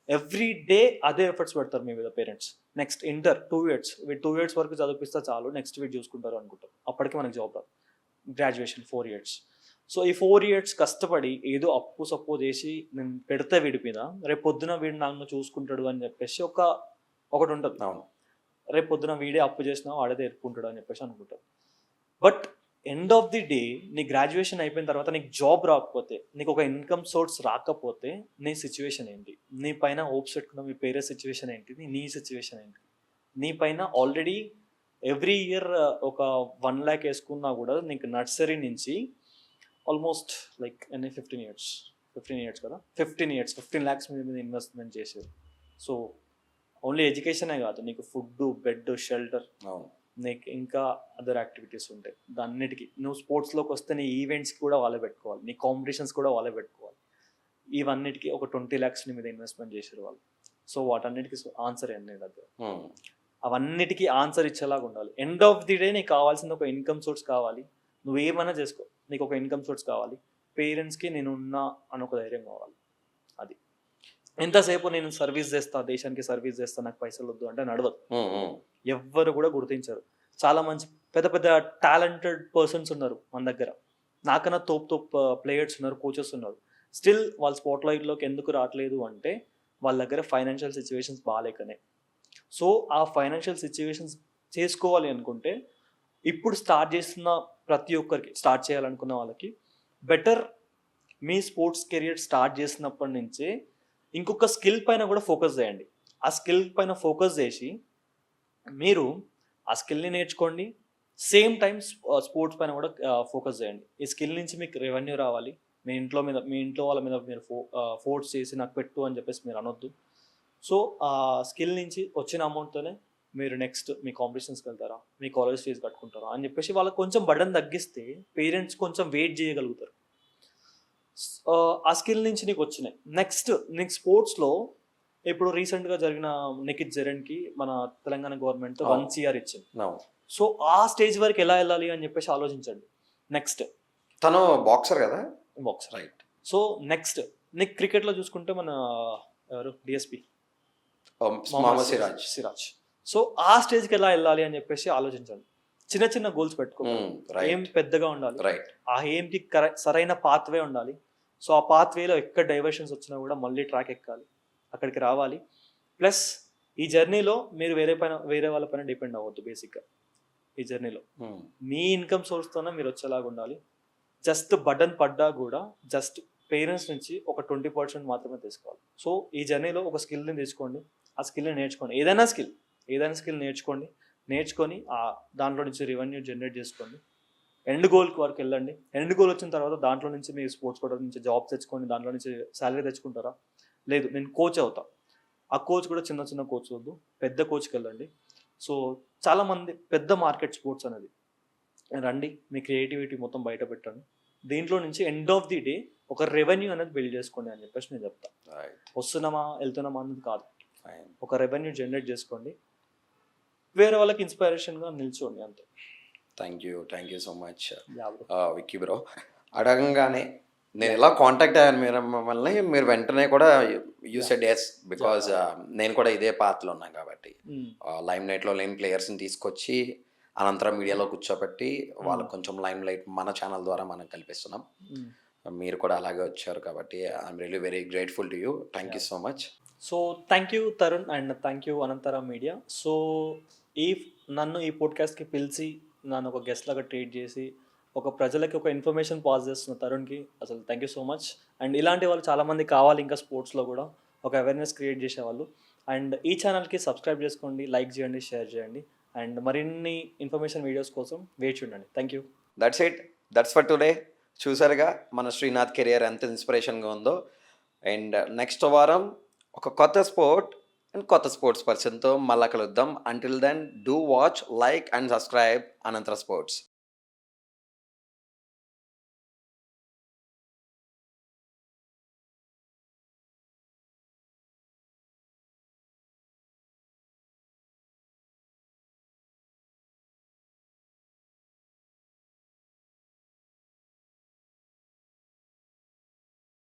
ఎవ్రీ డే అదే ఎఫర్ట్స్ పెడతారు మీ మీద పేరెంట్స్. నెక్స్ట్ ఇంటర్ 2 years, వీడు 2 years వరకు చదివిపిస్తే చాలు, నెక్స్ట్ వీడు చూసుకుంటారు అనుకుంటారు. అప్పటికి మనకి జాబ్ రాదు. Graduation 4 years. సో ఈ 4 years కష్టపడి ఏదో అప్పు సప్పు చేసి నేను పెడితే వీడి మీద రేపు పొద్దున వీడు నన్ను చూసుకుంటాడు అని చెప్పేసి ఒకటి ఉంటుంది. రేపు పొద్దున వీడే అప్పు చేసినా వాడే తెరుపుకుంటాడు అని చెప్పేసి అనుకుంటారు. But end of the day నీ గ్రాడ్యుయేషన్ అయిపోయిన తర్వాత నీకు జాబ్ రాకపోతే, నీకు ఒక ఇన్కమ్ సోర్స్ రాకపోతే నీ సిచ్యువేషన్ ఏంటి? నీ పైన హోప్స్ పెట్టుకున్న మీ పేరెంట్స్ సిచ్యువేషన్ ఏంటిది? నీ సిచ్యువేషన్ ఏంటి? నీ పైన ఆల్రెడీ ఎవ్రీ ఇయర్ ఒక 1 lakh వేసుకున్నా కూడా నీకు నర్సరీ నుంచి ఆల్మోస్ట్ లైక్ 15 years కదా, 15 lakhs మీద ఇన్వెస్ట్మెంట్ చేశారు. సో ఓన్లీ ఎడ్యుకేషనే కాదు, నీకు ఫుడ్, బెడ్, షెల్టర్, నీకు ఇంకా అదర్ యాక్టివిటీస్ ఉంటాయి. దాన్నిటికీ నువ్వు స్పోర్ట్స్లోకి వస్తే నీ ఈవెంట్స్కి కూడా వాళ్ళే పెట్టుకోవాలి, నీ కాంపిటీషన్స్ కూడా వాళ్ళే పెట్టుకోవాలి. ఇవన్నిటికీ ఒక 20 lakhs మీద ఇన్వెస్ట్మెంట్ చేశారు వాళ్ళు. సో వాటన్నిటికీ ఆన్సర్ ఏంటి దగ్గర? అవన్నిటికీ ఆన్సర్ ఇచ్చేలాగా ఉండాలి. ఎండ్ ఆఫ్ ది డే నీకు కావాల్సిన ఒక ఇన్కమ్ సోర్స్ కావాలి. నువ్వేమైనా చేసుకో, నీకు ఒక ఇన్కమ్ సోర్స్ కావాలి. పేరెంట్స్కి నేను ఉన్నా అని ఒక ధైర్యం కావాలి. అది ఎంతసేపు నేను సర్వీస్ చేస్తా, దేశానికి సర్వీస్ చేస్తా, నాకు పైసలు వద్దు అంటే నడవదు. ఎవ్వరు కూడా గుర్తించరు. చాలా మంచి పెద్ద పెద్ద టాలెంటెడ్ పర్సన్స్ ఉన్నారు మన దగ్గర. నాకన్నా తోపు ప్లేయర్స్ ఉన్నారు, కోచెస్ ఉన్నారు. స్టిల్ వాళ్ళు స్పాట్ లైట్లోకి ఎందుకు రావట్లేదు అంటే వాళ్ళ దగ్గర ఫైనాన్షియల్ సిచ్యువేషన్స్ బాగాలేకనే. సో ఆ ఫైనాన్షియల్ సిచ్యువేషన్స్ చేసుకోవాలి అనుకుంటే ఇప్పుడు స్టార్ట్ చేస్తున్న ప్రతి ఒక్కరికి, స్టార్ట్ చేయాలనుకున్న వాళ్ళకి బెటర్ మీ స్పోర్ట్స్ కెరియర్ స్టార్ట్ చేసినప్పటి నుంచే ఇంకొక స్కిల్ పైన కూడా ఫోకస్ చేయండి. ఆ స్కిల్ పైన ఫోకస్ చేసి మీరు ఆ స్కిల్ని నేర్చుకోండి. సేమ్ టైం స్పోర్ట్స్ పైన కూడా ఫోకస్ చేయండి. ఈ స్కిల్ నుంచి మీకు రెవెన్యూ రావాలి. మీ ఇంట్లో వాళ్ళ మీద మీరు ఫోర్స్ చేసి నాకు పెట్టు అని చెప్పేసి మీరు అనొద్దు. సో ఆ స్కిల్ నుంచి వచ్చిన అమౌంట్తోనే మీరు నెక్స్ట్ మీ కాంపిటీషన్స్కి వెళ్తారా, మీ కాలేజ్ ఫీజు కట్టుకుంటారా అని చెప్పేసి వాళ్ళకి కొంచెం బర్డన్ తగ్గిస్తే పేరెంట్స్ కొంచెం వెయిట్ చేయగలుగుతారు. ఆ స్కిల్ నుంచి నీకు వచ్చినాయి. నెక్స్ట్ నీకు స్పోర్ట్స్లో ఇప్పుడు రీసెంట్గా జరిగిన నిఖిత్ జరీన్కి మన తెలంగాణ గవర్నమెంట్ 1 CR ఇచ్చింది. సో ఆ స్టేజ్ వరకు ఎలా వెళ్ళాలి అని చెప్పేసి ఆలోచించండి. నెక్స్ట్ తను బాక్సర్ కదా, బాక్సర్. రైట్. సో నెక్స్ట్ నీకు క్రికెట్లో చూసుకుంటే మన ఎవరు డిఎస్పి మొహమ్మద్ సిరాజ్. సో ఆ స్టేజ్కి ఎలా వెళ్ళాలి అని చెప్పేసి ఆలోచించండి. చిన్న చిన్న గోల్స్ పెట్టుకోవాలి. ఏం పెద్దగా ఉండాలి, రైట్. ఆ ఏంకి సరైన పాత్వే ఉండాలి. సో ఆ పాత్వేలో ఎక్కడ డైవర్షన్స్ వచ్చినా కూడా మళ్ళీ ట్రాక్ ఎక్కాలి, అక్కడికి రావాలి. ప్లస్ ఈ జర్నీలో మీరు వేరే వాళ్ళ పైన డిపెండ్ అవ్వద్దు. బేసిక్గా ఈ జర్నీలో మీ ఇన్కమ్ సోర్స్తోనే మీరు వచ్చేలాగా ఉండాలి. జస్ట్ బటన్ పడ్డా కూడా జస్ట్ పేరెంట్స్ నుంచి ఒక 20% మాత్రమే తీసుకోవాలి. సో ఈ జర్నీలో ఒక స్కిల్ని తీసుకోండి, ఆ స్కిల్ని నేర్చుకోండి. ఏదైనా స్కిల్ నేర్చుకొని దాంట్లో నుంచి రెవెన్యూ జనరేట్ చేసుకోండి. ఎండ్ గోల్కి వరకు వెళ్ళండి. ఎండ్ గోల్ వచ్చిన తర్వాత దాంట్లో నుంచి మీరు స్పోర్ట్స్ కోటా నుంచి జాబ్ తెచ్చుకొని దాంట్లో నుంచి శాలరీ తెచ్చుకుంటారా? లేదు, నేను కోచ్ అవుతా. ఆ కోచ్ కూడా చిన్న చిన్న కోచ్ వద్దు, పెద్ద కోచ్కి వెళ్ళండి. సో చాలామంది పెద్ద మార్కెట్ స్పోర్ట్స్ అనేది రండి, మీ క్రియేటివిటీ మొత్తం బయట పెట్టండి. దీంట్లో నుంచి ఎండ్ ఆఫ్ ది డే ఒక రెవెన్యూ అనేది బిల్డ్ చేసుకోండి అని చెప్పేసి నేను చెప్తాను. వస్తున్నామా వెళ్తున్నామా అనేది కాదు, ఒక రెవెన్యూ జనరేట్ చేసుకోండి. వేరే వాళ్ళకి ఇన్స్పిరేషన్గా నిల్చోండి, అంతే. Thank you so much Vicky bro. అడగంగానే నేను ఎలా కాంటాక్ట్ అయ్యాను మిమ్మల్ని, మీరు వెంటనే కూడా యూ సెడ్ ఎస్, బికాజ్ నేను కూడా ఇదే పాత్రలో ఉన్నాను కాబట్టి. లైమ్ లైట్లో లేని ప్లేయర్స్ని తీసుకొచ్చి అనంతరం మీడియాలో కూర్చోబెట్టి వాళ్ళకి కొంచెం లైమ్ లైట్ మన ఛానల్ ద్వారా మనం కల్పిస్తున్నాం. మీరు కూడా అలాగే వచ్చారు కాబట్టి I'm really very grateful to you. Thank you so much. So thank you Tarun and thank you అనంతర మీడియా. సో నన్ను ఈ పోడ్కాస్ట్కి పిలిచి నన్ను ఒక గెస్ట్ లాగా ట్రీట్ చేసి ఒక ప్రజలకి ఒక ఇన్ఫర్మేషన్ పాస్ చేస్తున్న తరుణ్కి అసలు thank you so much. And ఇలాంటి వాళ్ళు చాలామంది కావాలి ఇంకా స్పోర్ట్స్లో కూడా ఒక అవేర్నెస్ క్రియేట్ చేసేవాళ్ళు. అండ్ ఈ ఛానల్కి సబ్స్క్రైబ్ చేసుకోండి, లైక్ చేయండి, షేర్ చేయండి. అండ్ మరిన్ని ఇన్ఫర్మేషన్ వీడియోస్ కోసం వేచి ఉండండి. Thank you. That's for today. చూసారుగా మన శ్రీనాథ్ కెరియర్ ఎంత ఇన్స్పిరేషన్గా ఉందో. అండ్ నెక్స్ట్ వారం ఒక కొత్త స్పోర్ట్ అండ్ కొత్త స్పోర్ట్స్ పర్సన్తో మళ్ళా కలుద్దాం. Until then do watch, like and subscribe అనంతర స్పోర్ట్స్.